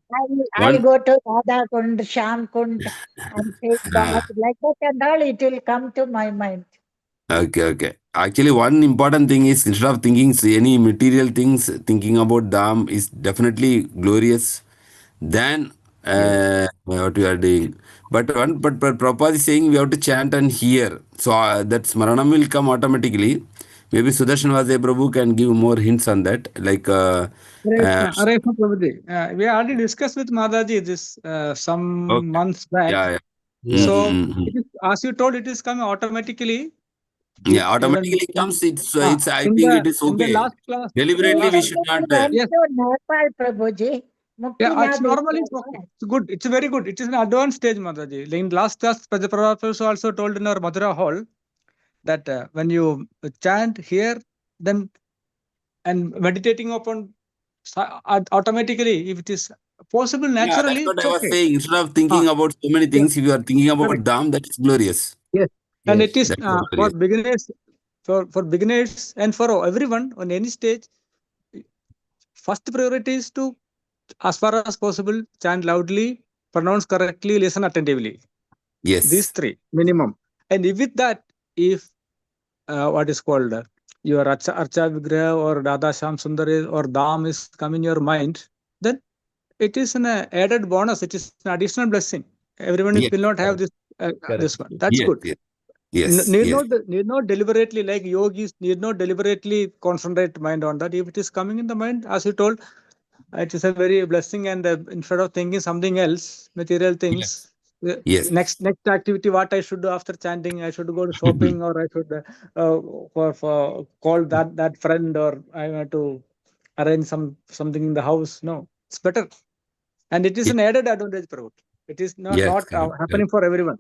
I'll One. go to Radha Kund, Sham Kund, and take uh, bath like that, and all it will come to my mind. okay. Actually, one important thing is instead of thinking any material things, thinking about Dham is definitely glorious than Yes. what we are doing. But Prabhupada is saying we have to chant and hear. So that Smaranam will come automatically. Maybe Sudarshan Vajay Prabhu can give more hints on that. Like, Hare Krishna, Prabhuji. We already discussed with Madaji this some okay. months back. Yeah. Yeah. So, Mm-hmm. it is, as you told, it is coming automatically. Yeah, Even automatically comes. It's. I in think the it is okay. last class, Deliberately, we last should Recently, not. we went yes, to Nepal, Prabhuji. yeah, it's Muktinath is normally it's okay. there. It's good. It's very good. It is an advanced stage, Mataji. In last class, Prabhupada also told in our Madhura hall that when you chant here, then and meditating upon automatically, if it is possible Yeah, that's naturally, what it's I was okay. saying. Instead of Ah, thinking about so many yeah, things, if you are thinking about correct. Dham, that is glorious. Yes, and it Yes. is That is for glorious. beginners, for beginners and for everyone on any stage. First priority is to, as far as possible, chant loudly, pronounce correctly, listen attentively. These Yes. three minimum. And if with that, if what is called your Archa Vigraha or Radha Sham Sundari or Dham is come in your mind, then it is an added bonus. It is an additional blessing. Everyone Yes. will not have Correct. this Correct. this one. That's Yes. good. Yes. Yes. Yes. Need not deliberately, like yogis need not deliberately concentrate mind on that. If it is coming in the mind, as you told, it is a very blessing. And instead of thinking something else, material things, Yes. Yes. next activity, what I should do after chanting, I should go to shopping, or I should for call that friend, or I want to arrange something in the house. No, it's better, and it is Yes. an added advantage, Prabhu. It is Yes. not Correct. happening for everyone.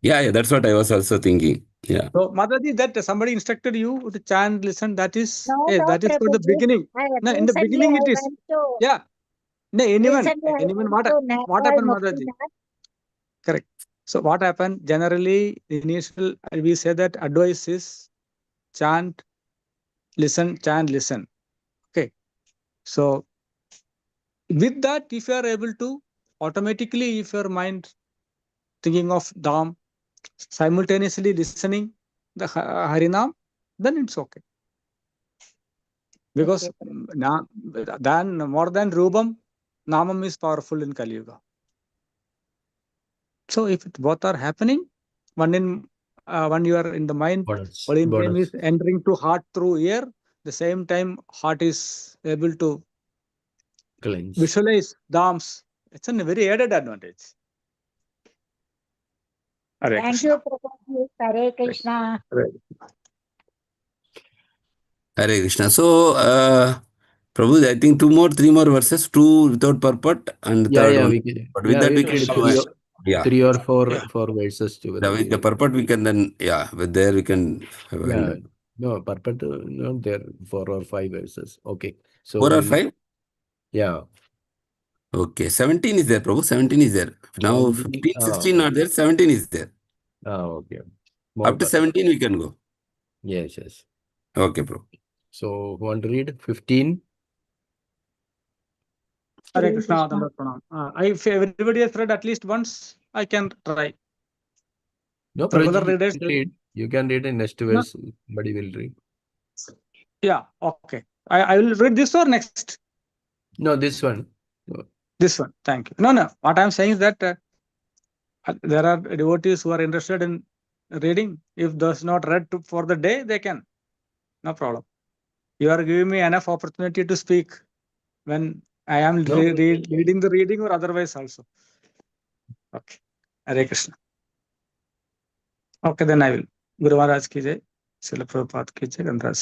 Yeah. That's what I was also thinking. Yeah. So, Mataji, that somebody instructed you to chant, listen, that is, No, no, that is for the Prabhuji. beginning. No, in the Recently, beginning I it is. went to Yeah. No, recently I anyone, went to what Nepal, happened, Mataji? Muktinath. Correct. So, what happened? Generally, initial, we say that advice is chant, listen, chant, listen. Okay. So, with that, if you are able to automatically, if your mind thinking of Dham, simultaneously listening the Harinam, then it's okay. Because Okay, than more than Rubam, Namam is powerful in Kali Yuga. So if both are happening, one you are in the mind, Bonus. holy name is Bonus. entering to heart through ear. The same time, heart is able to Cleanse. visualize dhams. It's a very added advantage. Hare thank Krishna. you, Prabhuji. Hare Krishna. Hare Krishna. So, Prabhu, I think three more verses, two without purport, and Yeah. third Yeah. one. We can. But with Yeah. that, We we can can read do a, yeah. three or four Yeah. verses together. With the purport, we can then, yeah, with there we can have Yeah. ended. No, purport not there. 4 or 5 verses. Okay. So 4 or 5? Yeah. Okay. 17 is there, Prabhu. 17 is there. Now 15, 16 not there. 17 is there. Okay. Up to 17 we can go. Yes. Yes. Okay, Prabhu. So who want to read 15? Hare Krishna. If everybody has read at least once, I can try. No, Regular Prabhuji, readers. you can read in next verse. Somebody will read. Yeah. Okay. I will read this or next. No, this one. This one. Thank you. No. What I'm saying is that there are devotees who are interested in reading. If those not read for the day, they can. No problem. You are giving me enough opportunity to speak when I am No. leading the reading or otherwise also. Okay. Hare Krishna. Okay, then I will. Guru Maharaj ki jai. Srila Prabhupada ki jai. Gandhara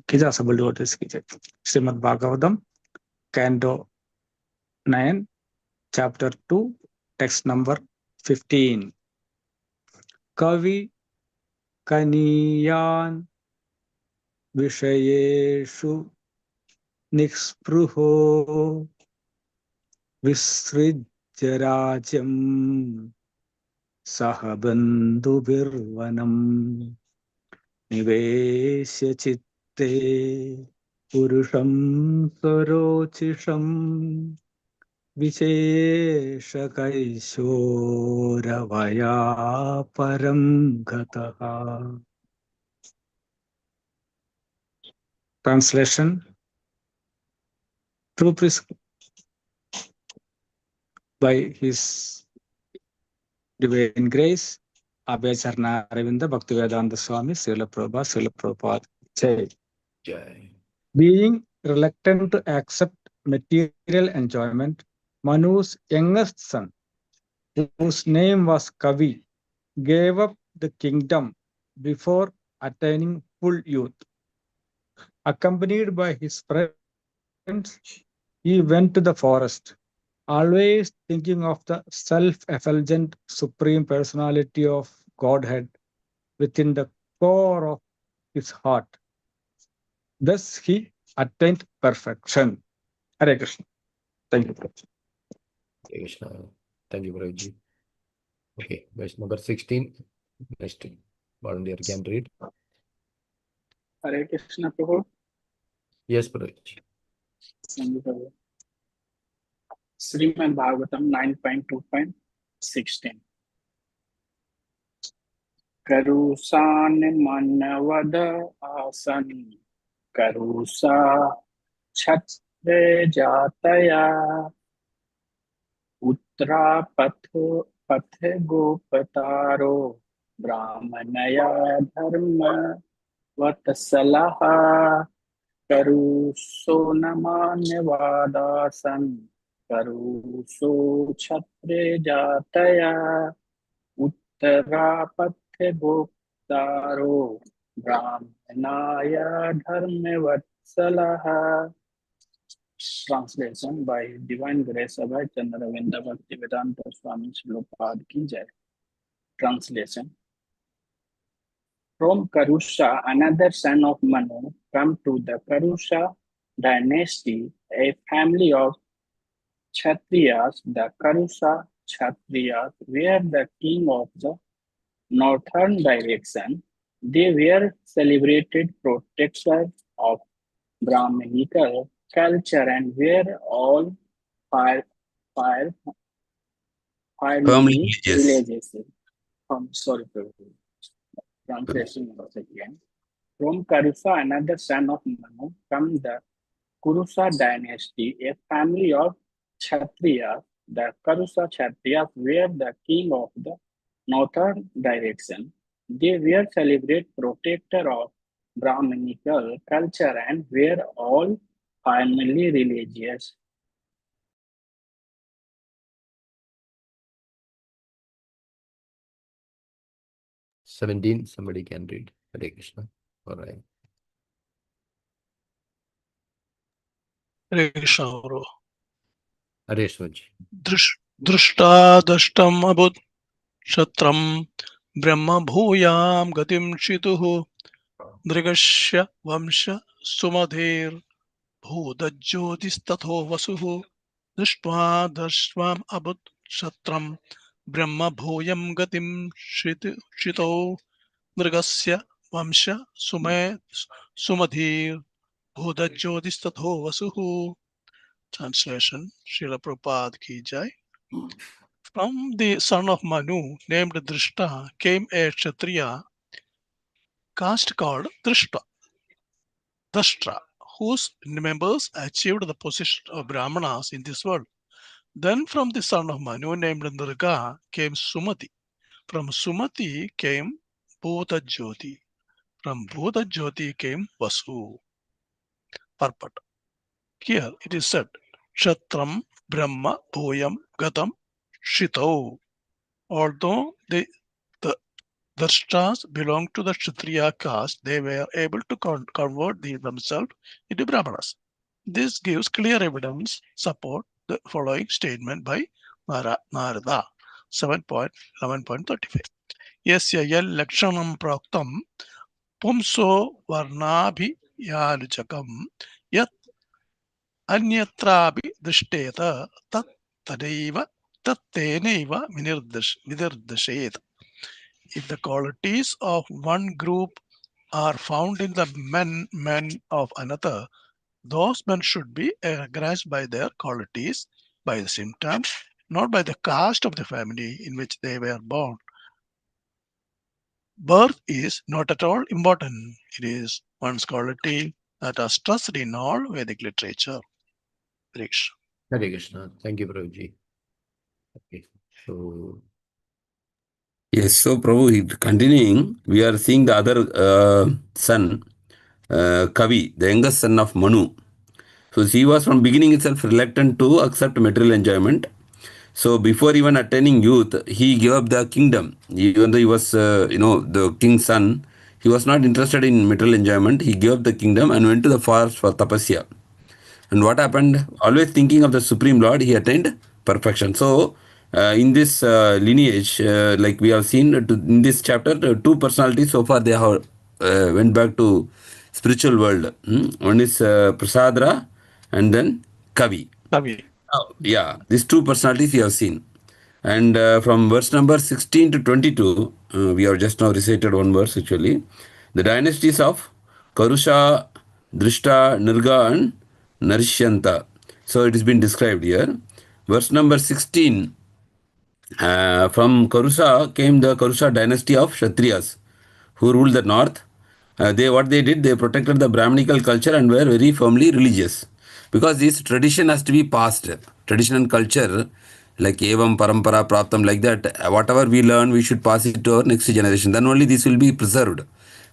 ki jai. Assembled devotees ki jai. Srimad Bhagavatam, Canto 9, Chapter 2, Text number 15. Kavi Kaniyan Vishayeshu Nispruho Visrijyarajam Sahabandhu Birvanam Nivesya Chitte Purusham Sarochisham Visheshakaishoravaya Param Gataha. Translation. True priest by his divine grace, Abhay Charna Aravinda Bhaktivedanta Swami, Srila Prabhupada, Jai. Jai. Being reluctant to accept material enjoyment, Manu's youngest son, whose name was Kavi, gave up the kingdom before attaining full youth. Accompanied by his friends, he went to the forest, always thinking of the self-effulgent Supreme Personality of Godhead within the core of his heart. Thus he attained perfection. Hare Krishna. Thank you, Prabhuji. Hare Krishna. Thank you, Prabhuji. Okay, verse number 16. Next, volunteer can read. Hare Krishna, Prabhu. Yes, Prabhuji. Thank you, Prabhu. Srimad Bhagavatam 9.2.16. Karusan manavada asan karusa chatre jataya uttara pathe gopataro brahmanaya dharma vatsalaha karuso namanyavadasan karuso chatre jataya uttara pathe goptaro brahmanaya dharma vatsalaha. Translation by Divine Grace Abhay Chandravinda Bhaktivedanta Swami Prabhupada ki jai. Translation. From Karusha, another son of Manu, come to the Karusha dynasty, a family of Kshatriyas. The Karusha Kshatriyas were the king of the northern direction. They were celebrated protectors of Brahminical culture and were all firmly religious. Sorry, translation once again. From Karusa, another son of Manu, come the Kurusa dynasty, a family of Kshatriyas. The Karusa Kshatriyas were the king of the northern direction. They were celebrated protector of Brahminical culture and were all firmly religious. Somebody can read. Hare Krishna. All right. Hare Krishna, Guru. Hare Swaji. Drishtadashtam abud shatram brahma bhuyam gatim shituhu drigashya vamsha sumadhir bhudajyotistatho vasuhu drishtvam abud shatram brahma bhuyam gatim shito drigasya vamsha sumadhir bhudajyotistatho vasuhu. Translation. Srila Prabhupada ki jai. From the son of Manu, named Drishta, came a Kshatriya caste called Drishta, whose members achieved the position of Brahmanas in this world. Then from the son of Manu, named Nirga, came Sumati. From Sumati came Bhuta Jyoti. From Bhuta Jyoti came Vasu. Purport. Here it is said, Kshatram, Brahma, Bhuyam, Gatam, Shitau. Although the Drashtas belonged to the Kshatriya caste, they were able to convert themselves into Brahmanas. This gives clear evidence support the following statement by Narada 7.11.35. Yasya yal lakshanam praktam pumso varnabhiyaluchakam yat anyatrabi drishteta tat tadaiva tattenaiva vidirdashet. If the qualities of one group are found in the men of another, those men should be recognized by their qualities, by the symptoms, not by the caste of the family in which they were born. Birth is not at all important. It is one's quality that are stressed in all Vedic literature. Rish. Hare Krishna. Thank you, Prabhuji. Okay, so Yes, so Prabhu, continuing, we are seeing the other son, Kavi, the youngest son of Manu. So he was from beginning itself reluctant to accept material enjoyment. So before even attaining youth, he gave up the kingdom. Even though he was, the king's son, he was not interested in material enjoyment. He gave up the kingdom and went to the forest for tapasya. And what happened? Always thinking of the Supreme Lord, he attained perfection. So, in this lineage, like we have seen in this chapter, two personalities so far they have went back to spiritual world. One is Prasadra and then Kavi. Kavi. Oh, yeah, these two personalities we have seen. And from verse number 16 to 22, we have just now recited one verse actually. The dynasties of Karusha, Drishta, Nirga and Narishyanta. So it has been described here. Verse number 16, from Karusha came the Karusha dynasty of Kshatriyas, who ruled the north. What they did, they protected the Brahminical culture and were very firmly religious. Because this tradition has to be passed. Tradition and culture, like Evam, Parampara, Praptam, like that, whatever we learn, we should pass it to our next generation. Then only this will be preserved.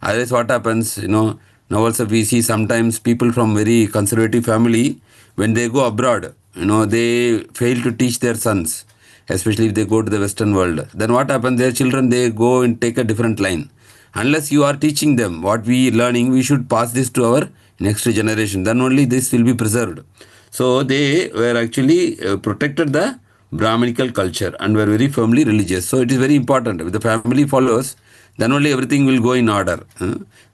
Otherwise, what happens, now also we see sometimes people from very conservative family, when they go abroad, they fail to teach their sons, especially if they go to the Western world. Then what happens, their children, they go and take a different line. Unless you are teaching them what we learning, we should pass this to our next generation. Then only this will be preserved. So they were actually protected the Brahminical culture and were very firmly religious. So it is very important. If the family follows, then only everything will go in order.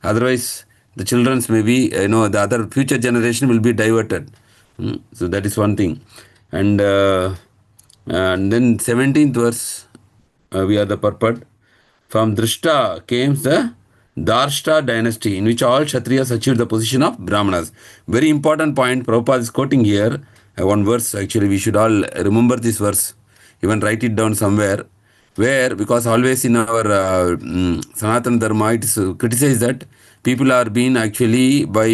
Otherwise, the children's maybe, the other future generation will be diverted. So that is one thing. And then 17th verse, we are the purport. From Drishta came the Darshta dynasty, in which all Kshatriyas achieved the position of Brahmanas. Very important point, Prabhupada is quoting here. One verse, actually, we should all remember this verse, even write it down somewhere. Where, because always in our Sanatana Dharma, it is criticized that people are being actually by,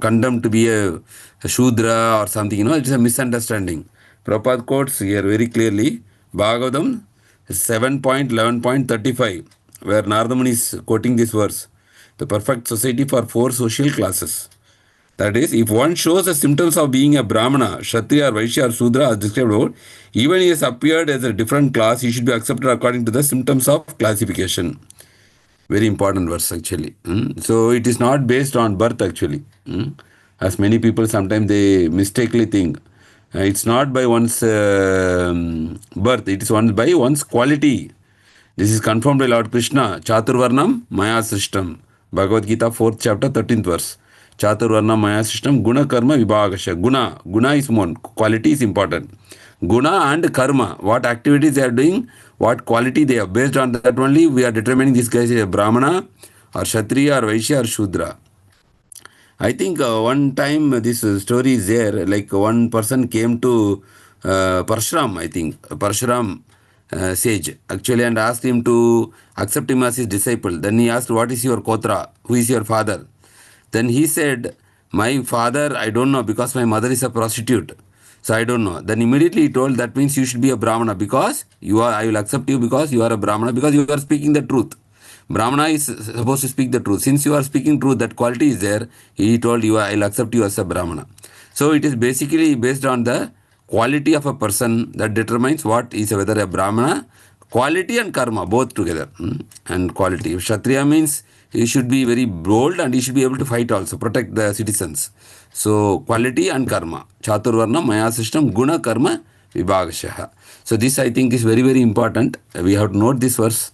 condemned to be a Shudra or something, it is a misunderstanding. Prabhupada quotes here very clearly, Bhagavatam 7.11.35, where Narada Muni is quoting this verse. The perfect society for four social classes. That is, if one shows the symptoms of being a Brahmana, Kshatriya, or Vaishya, or Sudra, as described above, even he has appeared as a different class, he should be accepted according to the symptoms of classification. Very important verse actually. So it is not based on birth actually. As many people sometimes they mistakenly think. It's not by one's birth, it is by one's quality. This is confirmed by Lord Krishna. Chaturvarnam Maya Srishtam. Bhagavad Gita 4th chapter 13th verse. Chaturvarnam Maya Srishtam Guna Karma Vibhagasha. Guna is one. Quality is important. Guna and karma. What activities they are doing, what quality they have. Based on that only we are determining this guy is a Brahmana or Kshatriya or Vaishya or Shudra. I think one time this story is there, like one person came to Parshuram, I think, Parshuram sage, actually, and asked him to accept him as his disciple. Then he asked, what is your Kotra? Who is your father? Then he said, my father, I don't know, because my mother is a prostitute. So I don't know. Then immediately he told, that means you should be a Brahmana because I will accept you because you are a Brahmana, because you are speaking the truth. Brahmana is supposed to speak the truth. Since you are speaking truth, that quality is there. He told you, I'll accept you as a Brahmana. So it is basically based on the quality of a person that determines what is whether a Brahmana, quality and karma both together. And quality. Kshatriya means he should be very bold and he should be able to fight also, protect the citizens. So quality and karma. Chaturvarna Maya system guna karma vibhagashaha. So this I think is very, very important. We have to note this verse.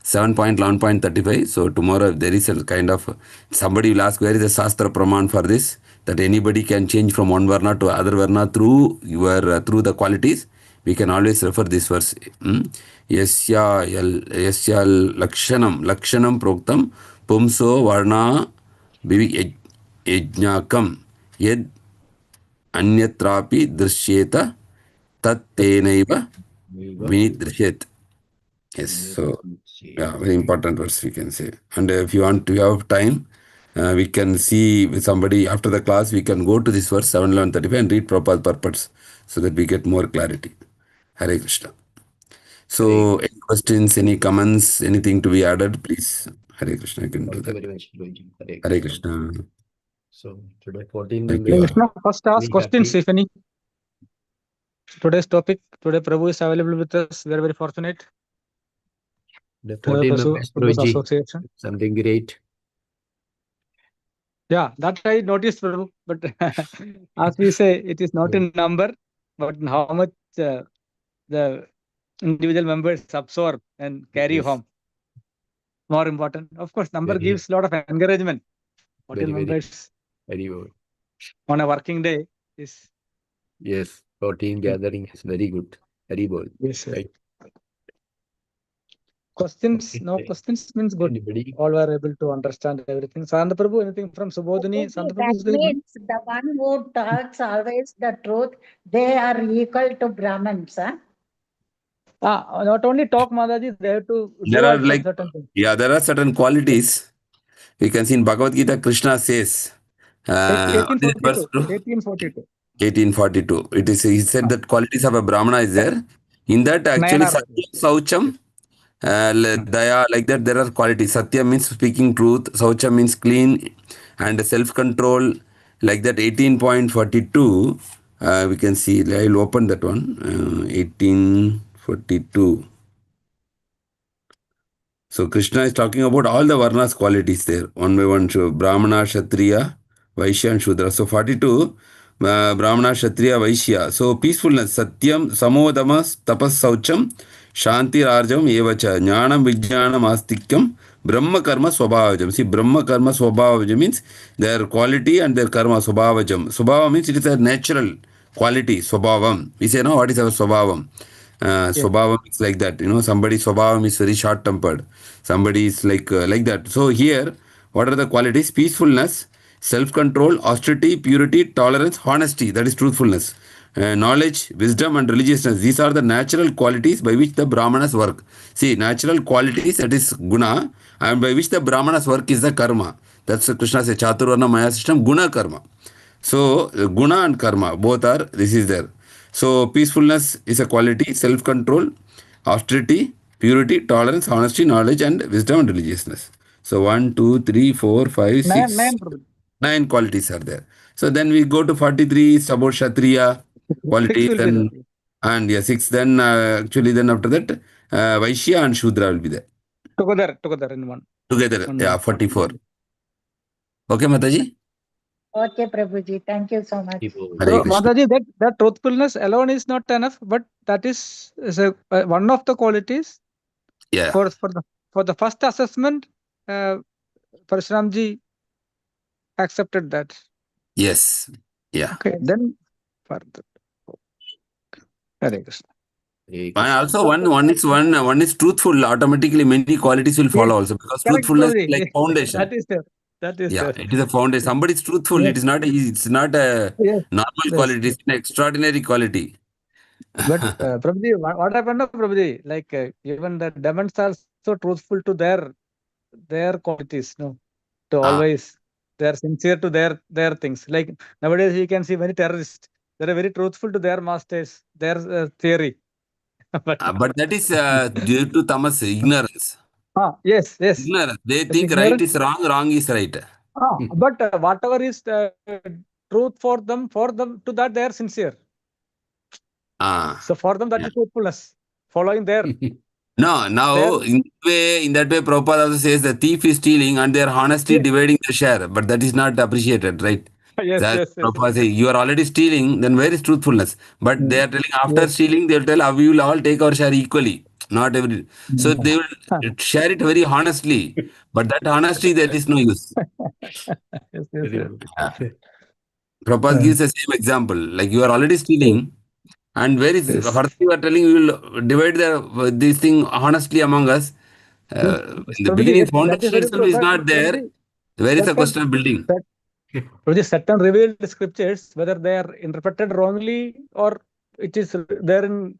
7.11.35. So tomorrow if there is a kind of, somebody will ask where is the Shastra Praman for this, that anybody can change from one Varna to other Varna through your through the qualities. We can always refer this verse. Yasya lakshanam proktam pumso varna bivi yajnakam yed anyatrapi drishyeta tat tenaiva vinidrishyet. Yes, so yeah, very important verse we can say. And if you want to have time, we can see with somebody after the class, we can go to this verse 7:11:35 and read Prabhupada purpose so that we get more clarity. Hare Krishna. So, any questions, any comments, anything to be added, please. Hare Krishna, you can do that. Very much, Guruji. Hare Krishna. So today 14 Thank members. you. First ask questions if any. Today's topic, today Prabhu is available with us. We are very fortunate. The 14 members, Guruji. Association. Something great. Yeah, that I noticed, Prabhu. But as we say, it is not in number, but in how much the individual members absorb and carry home. More important. Of course, number gives a lot of encouragement. 14 members very good. On a working day is. Yes, 14 gathering is very good. Very good. Yes, right. Questions? No questions means good. Anybody? All were able to understand everything. Santa Prabhu, anything from Subodhini? Santa Prabhu is That means the one who talks always the truth, they are equal to Brahmins, huh? Not only talk, Madaji, they have to do There are also like, certain things. yeah, there are certain qualities. We can see in Bhagavad Gita, Krishna says, 1842. 1842. 1842. It is, he said that qualities of a Brahmana is there. In that, actually, Nayanar. Satyam, Saucham, Daya, like that, there are qualities. Satya means speaking truth, Saucham means clean, and self-control, like that. 18.42, we can see, I'll open that one. 1842. So Krishna is talking about all the Varnas qualities there, one by one. So Brahmana, Kshatriya, Vaishya and Shudra. So 42, Brahmana, Kshatriya, Vaishya. So peacefulness, Satyam, Samodama, Tapas, Saucham, Shanti, Rajam, Evacha, Jnanam, Vijnanam, Astikyam, Brahma Karma, Swabhavajam. See, Brahma Karma, Swabhavajam means their quality and their karma, Swabhavajam. Swabhava means it is a natural quality, Swabhavam. We say, no, what is our Swabhavam? Swabhavam is like that, somebody's Swabhavam is very short-tempered. Somebody is like that. So here, what are the qualities? Peacefulness, self-control, austerity, purity, tolerance, honesty, that is truthfulness. Knowledge, wisdom and religiousness, these are the natural qualities by which the Brahmanas work. See, natural qualities, that is guna, and by which the Brahmanas work is the karma. That's what Krishna says, Chaturvarna Maya system, guna karma. So, guna and karma, both are, this is there. So, peacefulness is a quality, self-control, austerity, purity, tolerance, honesty, knowledge, and wisdom and religiousness. So, 1, 2, 3, 4, 5, 6, 9 qualities are there. So, then we go to 43, it's about Kshatriya qualities, and 6, then actually, then after that, Vaishya and Shudra will be there. Together in one. Together, 44. Okay, Mataji? Okay, Prabhuji, thank you so much. So, Mataji, that truthfulness alone is not enough, but that is one of the qualities. Yeah. For the first assessment, Parashuramji accepted that. Yes. Yeah. Okay, then further. Hare Krishna. And also one is truthful. Automatically, many qualities will follow also, because truthfulness is like foundation. That is there. It is a foundation. Somebody is truthful. Yes. It is not it's not a normal quality. It's an extraordinary quality. But Prabhuji, what happened to Prabhuji? Like even the demons are so truthful to their qualities, no? To always they are sincere to their things. Like nowadays you can see many terrorists. They are very truthful to their masters, their theory. But that is due to tamas, ignorance. Yes, yes. Ignorance. They That think right ignorance. is wrong, wrong is right. But whatever is truth for them, to that they are sincere. So for them, that is truthfulness. Following their. No, now in that way, Prabhupada also says the thief is stealing and they are honestly dividing the share, but that is not appreciated, right? Yes, That yes, yes. Prabhupada says, you are already stealing, then where is truthfulness? But they are telling after stealing, they will tell, we will all take our share equally. Not every. So they will share it very honestly, but that honesty, there is no use. Yes, yes, yes. Prabhupada gives the same example, like you are already stealing, and where is Yes. first you are telling we will divide this thing honestly among us. In the beginning, foundation itself is not there. Where is the question of building? Certain revealed scriptures, whether they are interpreted wrongly or it is there in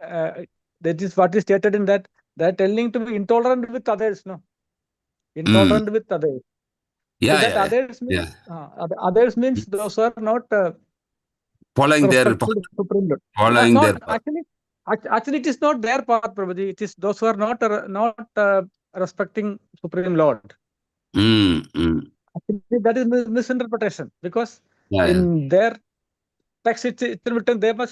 that is what is stated in that they are telling to be intolerant with others, no? Intolerant with others. Yeah, So that yeah, others means yeah. others means those who are not Following their respectful to Supreme Lord. following their path. Actually, it is not their path, Prabhuji. It is those who are not respecting Supreme Lord. Actually, that is misinterpretation because in their text it's written they must